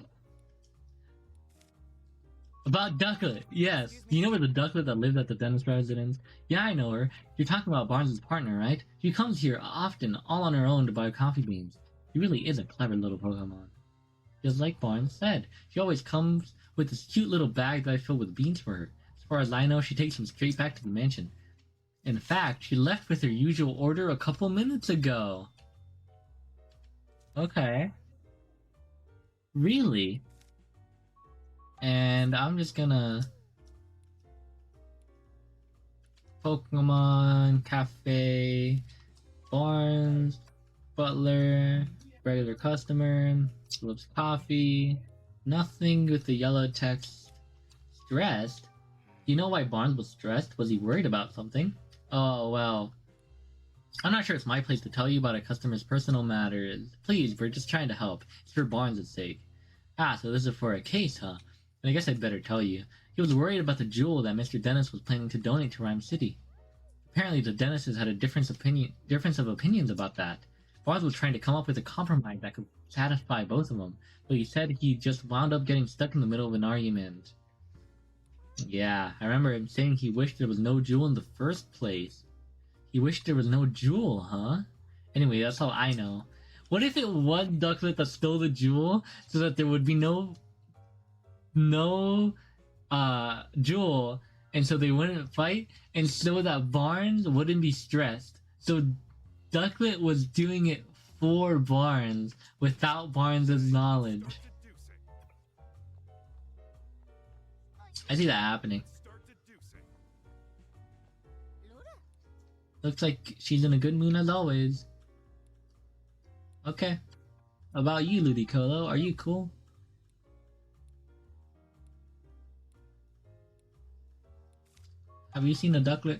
About Ducklet, yes. Do you know where the Ducklet that lived at the dentist residence? Yeah, I know her. You're talking about Barnes' partner, right? She comes here often, all on her own, to buy coffee beans. She really is a clever little Pokemon. Just like Barnes said, she always comes with this cute little bag that I fill with beans for her. As far as I know, she takes them straight back to the mansion. In fact, she left with her usual order a couple minutes ago. Okay. Really? And I'm just gonna... Pokemon, Cafe, Barnes, Butler, regular customer, loves coffee, nothing with the yellow text. Stressed? You know why Barnes was stressed? Was he worried about something? Oh, well. I'm not sure it's my place to tell you about a customer's personal matters. Please, we're just trying to help. It's for Barnes' sake. Ah, so this is for a case, huh? And I guess I'd better tell you. He was worried about the jewel that Mr. Dennis was planning to donate to Ryme City. Apparently the Dennises had a difference of opinions about that. Barnes was trying to come up with a compromise that could satisfy both of them, but he said he just wound up getting stuck in the middle of an argument. Yeah, I remember him saying he wished there was no jewel in the first place. He wished there was no jewel, huh? Anyway, that's all I know. What if it was Ducklet that stole the jewel so that there would be no jewel, and so they wouldn't fight, and so that Barnes wouldn't be stressed. So Ducklet was doing it for Barnes without Barnes' knowledge. I see that happening. Looks like she's in a good mood as always. Okay. About you, Ludicolo, are you cool? Have you seen a ducklet?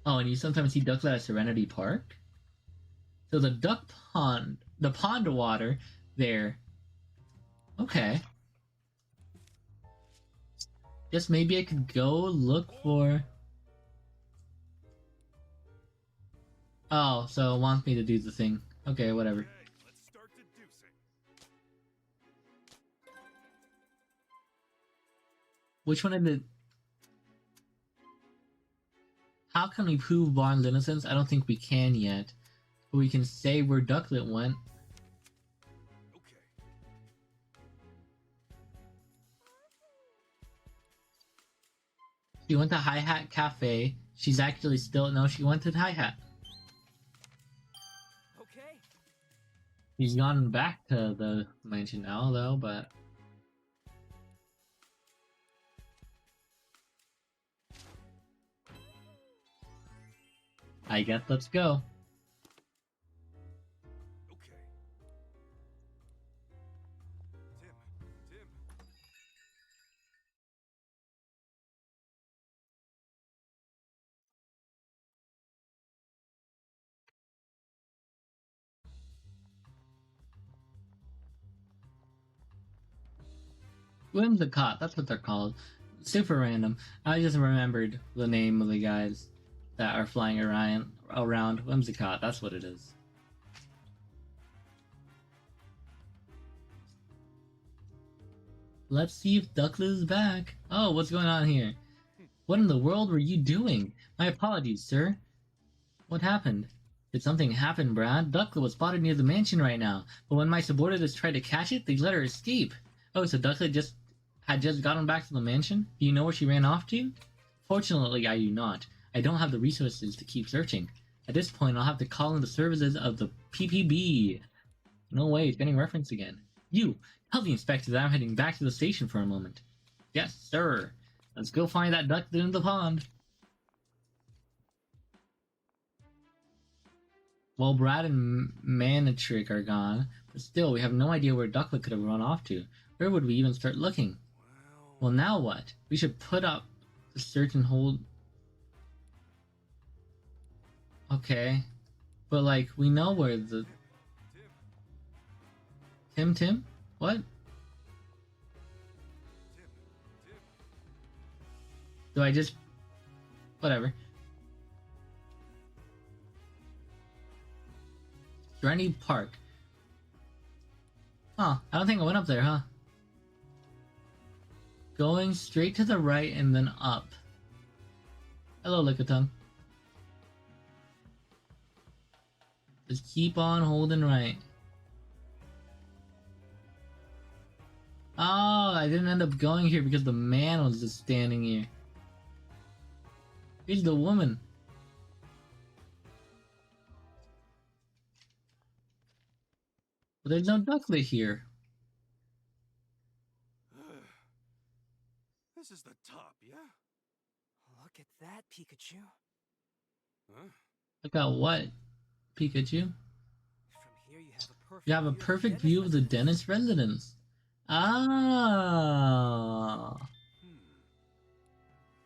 Oh, and you sometimes see ducklet at Serenity Park? So the duck pond, the pond water there. Okay. Guess maybe I could go look for... Oh, so it wants me to do the thing. Okay, whatever. Okay, let's start deducing. Which one of the... How can we prove Barnes' innocence? I don't think we can yet. But we can say where Ducklet went. Okay. She went to Hi Hat Cafe. She's actually still... No, she went to Hi Hat. Okay. He's gone back to the mansion now, though, but... I guess let's go. Okay. Tim. Whimsicott, that's what they're called. Super random. I just remembered the name of the guys that are flying around Whimsicott, that's what it is. Let's see if Ducklet is back. Oh, what's going on here? What in the world were you doing? My apologies, sir. What happened? Did something happen, Brad? Ducklet was spotted near the mansion right now, but when my subordinates tried to catch it, they let her escape. Oh, so Ducklet had just gotten back to the mansion? Do you know where she ran off to? Fortunately, I do not. I don't have the resources to keep searching. At this point, I'll have to call in the services of the PPB. No way, it's getting referenced again. You, tell the inspector that I'm heading back to the station for a moment. Yes, sir. Let's go find that Ducklet in the pond. Well, Brad and Manitrick are gone, But still, we have no idea where Ducklet could have run off to. Where would we even start looking? Well, now what? We should put up the search and hold... Okay. But, like, we know where the... Tim? What? Do I just... Whatever. Serenity Park. Huh, I don't think I went up there, huh? Going straight to the right and then up. Hello, Lickitung. Just keep on holding right. Oh, I didn't end up going here because the man was just standing here. Here's the woman. But there's no Ducklet here. This is the top, yeah? Look at that, Pikachu. Huh? Look at what, Pikachu? From here You have a perfect view of the dentist residence. Ah.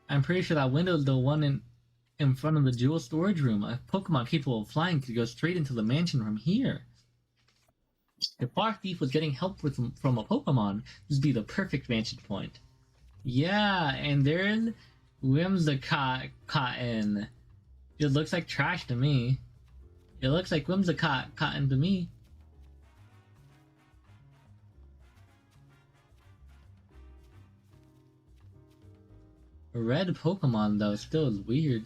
I'm pretty sure that window is the one in front of the jewel storage room. A Pokemon capable of flying could go straight into the mansion from here. If Bark Thief was getting help from a Pokemon, this would be the perfect vantage point. Yeah, and there's Whimsicott Cotton. It looks like trash to me. It looks like Whimsicott Cotton to me. A red Pokemon though still is weird.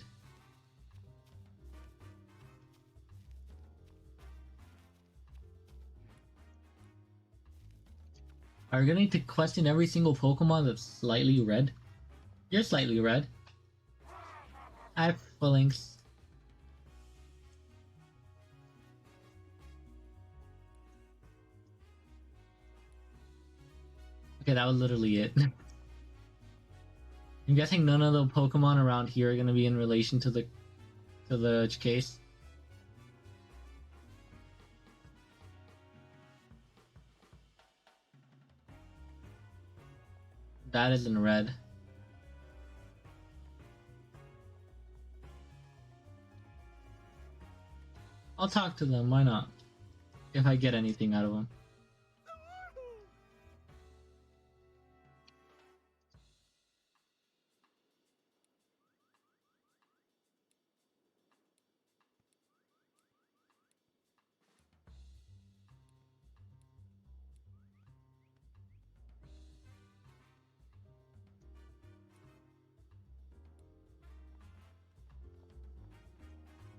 Are we gonna need to question every single Pokemon that's slightly red? You're slightly red. I have feelings. Okay, that was literally it. I'm guessing none of the Pokemon around here are gonna be in relation to the case. That is in red. I'll talk to them, why not? If I get anything out of them.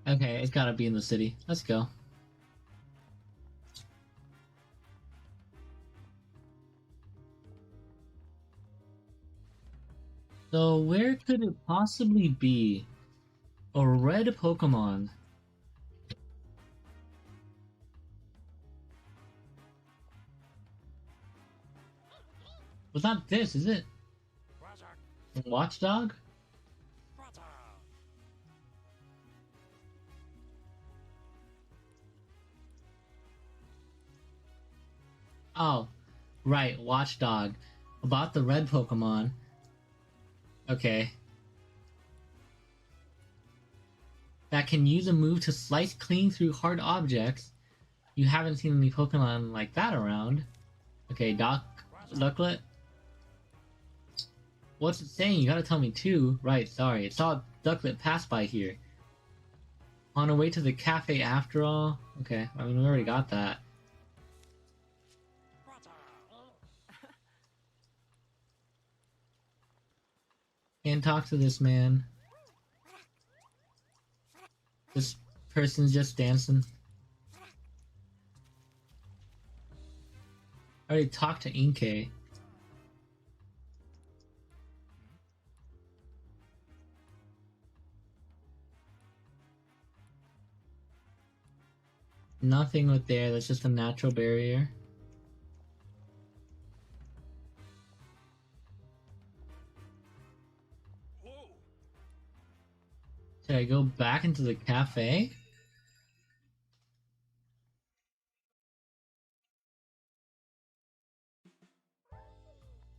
Okay, it's gotta be in the city. Let's go. So where could it possibly be? A red Pokemon. Well, not this, is it? Watchdog? Oh, right, Watchdog. About the red Pokemon. Okay. That can use a move to slice clean through hard objects. You haven't seen any Pokemon like that around. Okay, Ducklet. What's it saying? You gotta tell me too. Right, sorry. It saw Ducklet pass by here. On our way to the cafe after all? Okay, I mean, we already got that. Can't talk to this man. This person's just dancing. I already talked to Inkay. Nothing with there, that's just a natural barrier. Should I go back into the cafe?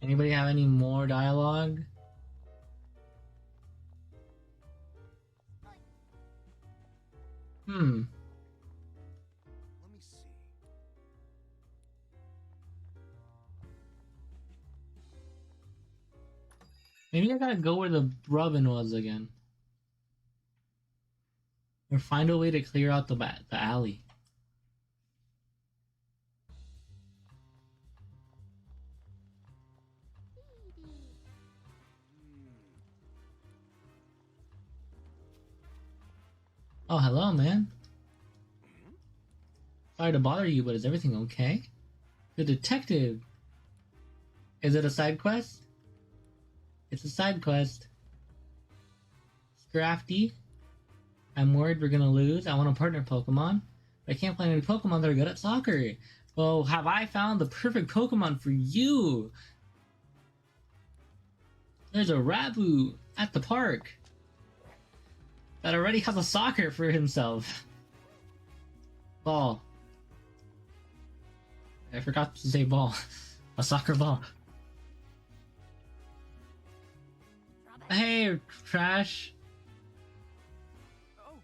Anybody have any more dialogue? Let me see. Maybe I gotta go where the Brubbin was again. Or find a way to clear out the alley. Oh, hello, man. Sorry to bother you, but is everything okay? The detective! Is it a side quest? It's a side quest. Scrafty. I'm worried we're gonna lose. I want a partner Pokemon. But I can't play any Pokemon that are good at soccer. Well, have I found the perfect Pokemon for you? There's a Rabu at the park that already has a soccer for himself. Ball. I forgot to say ball. A soccer ball. Hey, trash. Oh,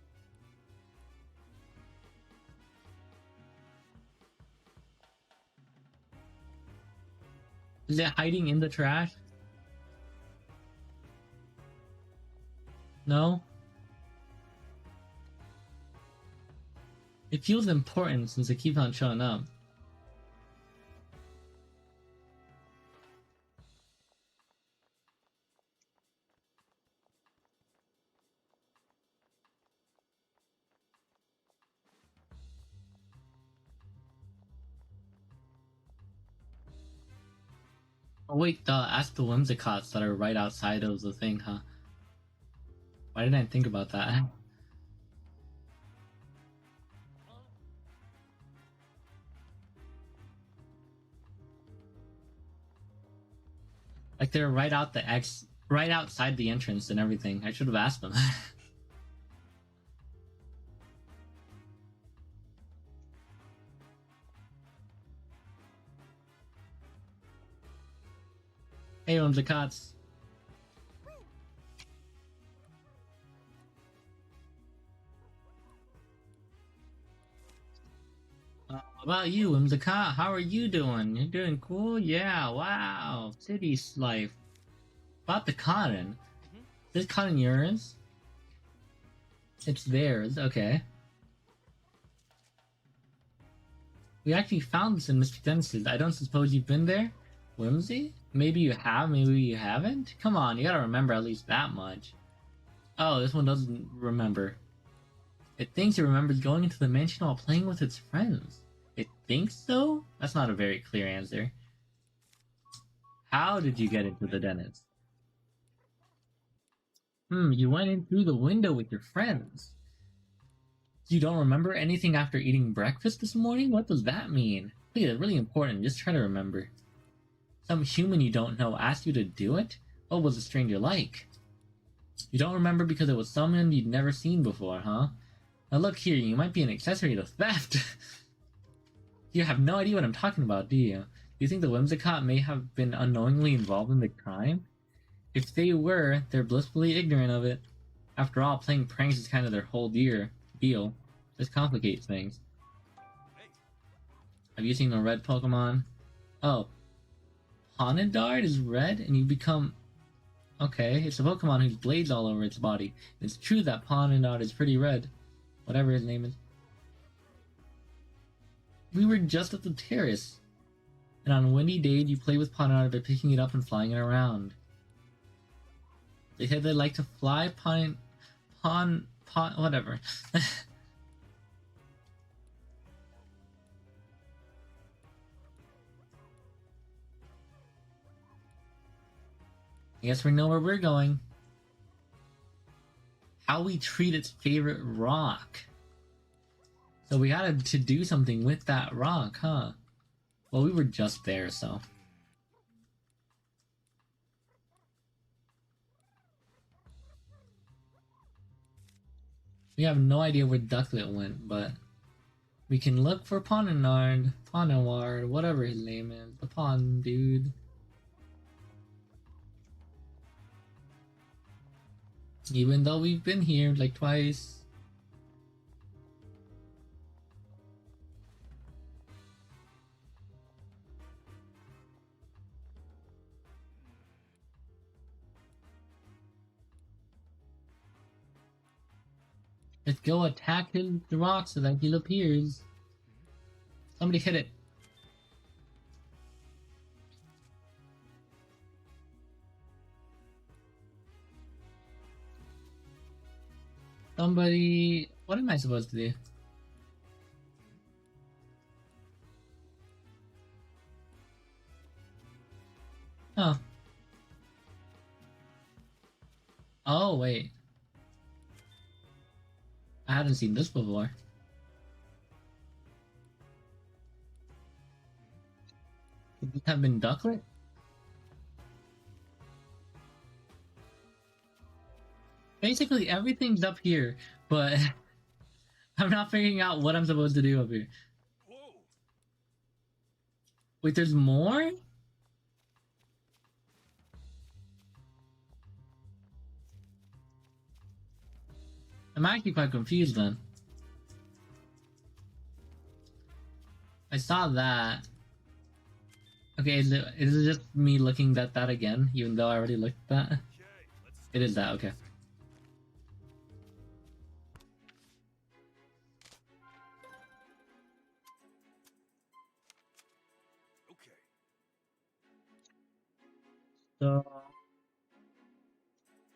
Is it hiding in the trash? No? It feels important since it keeps on showing up. Oh wait, ask the Whimsicots that are right outside of the thing, huh? Why didn't I think about that? Like they're right right outside the entrance and everything. I should have asked them. Hey, Whimsicots. How about you, Whimsicott? How are you doing? You doing cool? Yeah, wow. City's life. About the cotton. Is this cotton yours? It's theirs, okay. We actually found this in Mr. Dennis's. I don't suppose you've been there? Whimsy? Maybe you have, maybe you haven't? Come on, you gotta remember at least that much. Oh, this one doesn't remember. It thinks it remembers going into the mansion while playing with its friends. It thinks so? That's not a very clear answer. How did you get into the dentist? You went in through the window with your friends. You don't remember anything after eating breakfast this morning? What does that mean? Please, it's really important. Just try to remember. Some human you don't know asked you to do it? What was the stranger like? You don't remember because it was someone you'd never seen before, huh? Now look here, you might be an accessory to theft. You have no idea what I'm talking about, do you? Do you think the Whimsicott may have been unknowingly involved in the crime? If they were, they're blissfully ignorant of it. After all, playing pranks is kind of their whole deal. This complicates things. Have you seen the red Pokemon? Oh. Honedard is red and you become... Okay, it's a Pokemon whose blades all over its body. It's true that Honedard is pretty red. Whatever his name is. We were just at the terrace. And on a windy day, you play with Honedard by picking it up and flying it around. They said they like to fly whatever. I guess we know where we're going. How we treat its favorite rock. So we got to do something with that rock, huh? Well, we were just there, so... We have no idea where Ducklet went, but we can look for Ponaward, whatever his name is, the pond dude. Even though we've been here like twice. Let's go attack the rock so that he appears. Somebody hit it. Somebody... What am I supposed to do? Oh. Oh, wait. I hadn't seen this before. Could this have been Ducklet? Basically, everything's up here, but I'm not figuring out what I'm supposed to do up here. Whoa! Wait, there's more? I'm actually quite confused then. I saw that. Okay, is it just me looking at that again, even though I already looked at that? Okay, let's It is that, okay. okay. So...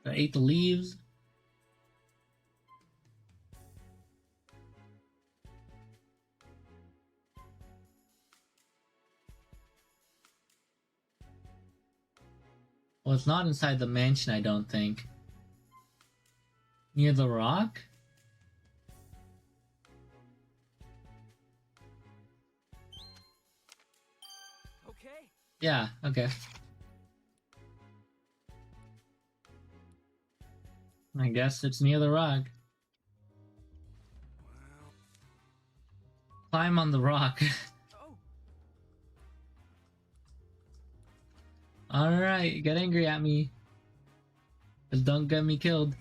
I ate the leaves. Well, it's not inside the mansion, I don't think. Near the rock? Okay. Yeah, okay. I guess it's near the rock. Well, Climb on the rock. Oh, Alright, get angry at me. Just don't get me killed.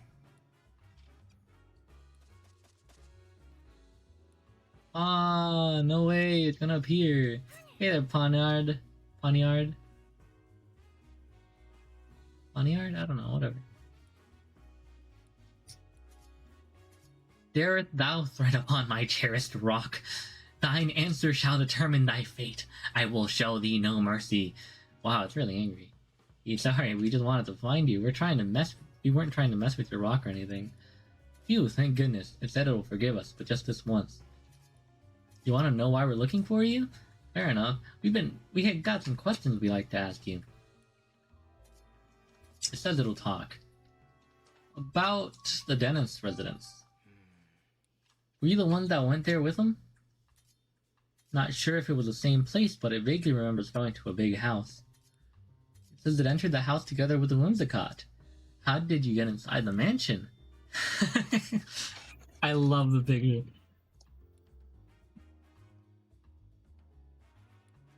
Ah, no way, it's gonna appear. Hey there, Poniard. Poniard? Poniard? I don't know, whatever. Dareth thou threat upon my cherished rock? Thine answer shall determine thy fate. I will show thee no mercy. Wow, it's really angry. Sorry, we just wanted to find you. We weren't trying to mess with your rock or anything. Phew, thank goodness. It said it'll forgive us, but just this once. You want to know why we're looking for you? Fair enough. We had got some questions we'd like to ask you. It says it'll talk. About the dentist's residence. Were you the ones that went there with him? Not sure if it was the same place, but it vaguely remembers going to a big house. It says it entered the house together with the Whimsicott. How did you get inside the mansion? I love the picture.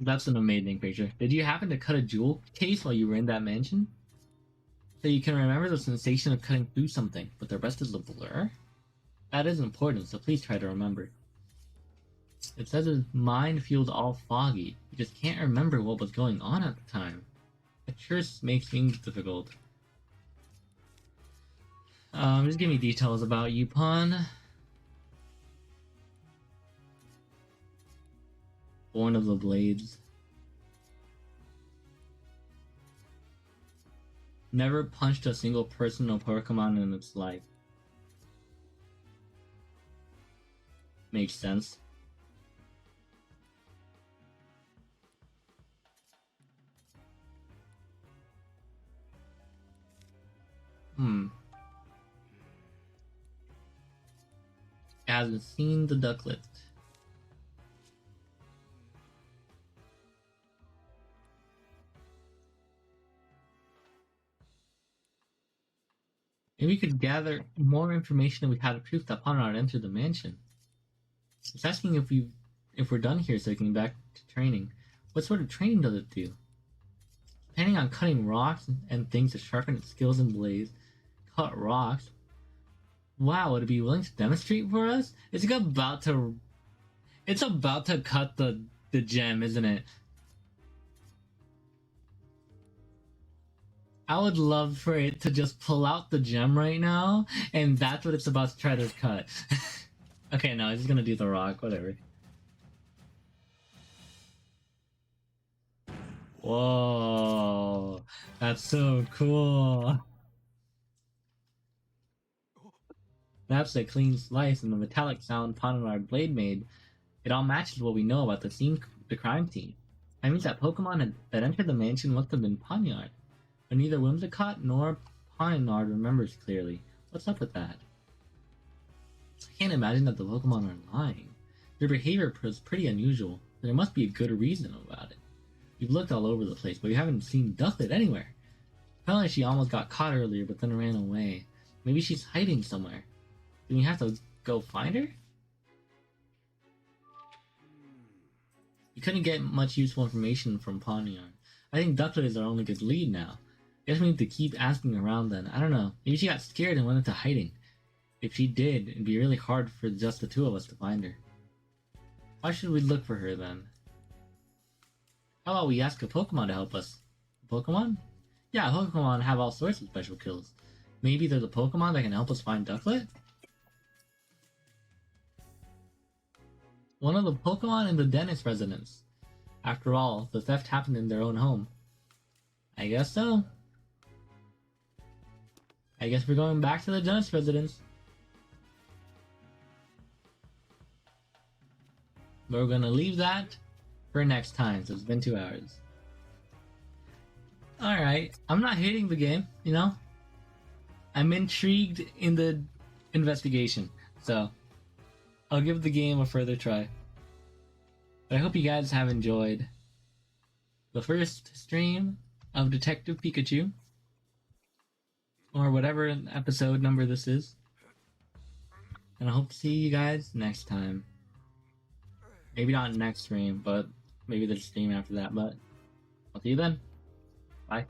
That's an amazing picture. Did you happen to cut a jewel case while you were in that mansion? So you can remember the sensation of cutting through something, but the rest is a blur? That is important, so please try to remember. It says his mind feels all foggy. He just can't remember what was going on at the time. It sure makes things difficult. Just give me details about you, Pawn. Born of the Blades. Never punched a single person or Pokemon in its life. Makes sense. Hasn't seen the Ducklet. Maybe we could gather more information if we had a proof that Pawnard entered the mansion. It's asking if we're done here so we can get back to training. What sort of training does it do? Planning on cutting rocks and things to sharpen its skills and blades. Cut rocks? Wow, would it be willing to demonstrate for us? It's about to cut the gem, isn't it? I would love for it to just pull out the gem right now, and that's what it's about to try to cut. Okay, no, it's just gonna do the rock, whatever. Whoa, that's so cool. That's a clean slice and the metallic sound Ponyard blade made. It all matches what we know about the crime scene. That means that Pokemon that entered the mansion must have been Ponyard. But neither Whimsicott nor Ponyard remembers clearly. What's up with that? I can't imagine that the Pokemon are lying. Their behavior is pretty unusual, but there must be a good reason about it. We've looked all over the place, but we haven't seen Ducklet anywhere. Felt like she almost got caught earlier, but then ran away. Maybe she's hiding somewhere. Do we have to go find her? We couldn't get much useful information from Ponyard. I think Ducklet is our only good lead now. Guess we need to keep asking around then. I don't know. Maybe she got scared and went into hiding. If she did, it'd be really hard for just the two of us to find her. Why should we look for her then? How about we ask a Pokemon to help us? A Pokemon? Yeah, Pokemon have all sorts of special skills. Maybe there's a Pokemon that can help us find Ducklet? One of the Pokemon in the dentist residence. After all, the theft happened in their own home. I guess so. I guess we're going back to the dentist residence. But we're gonna leave that for next time, so it's been 2 hours. Alright, I'm not hating the game, you know? I'm intrigued in the investigation, so I'll give the game a further try. But I hope you guys have enjoyed the first stream of Detective Pikachu, or whatever episode number this is. And I hope to see you guys next time. Maybe not next stream, but maybe the stream after that, but I'll see you then. Bye.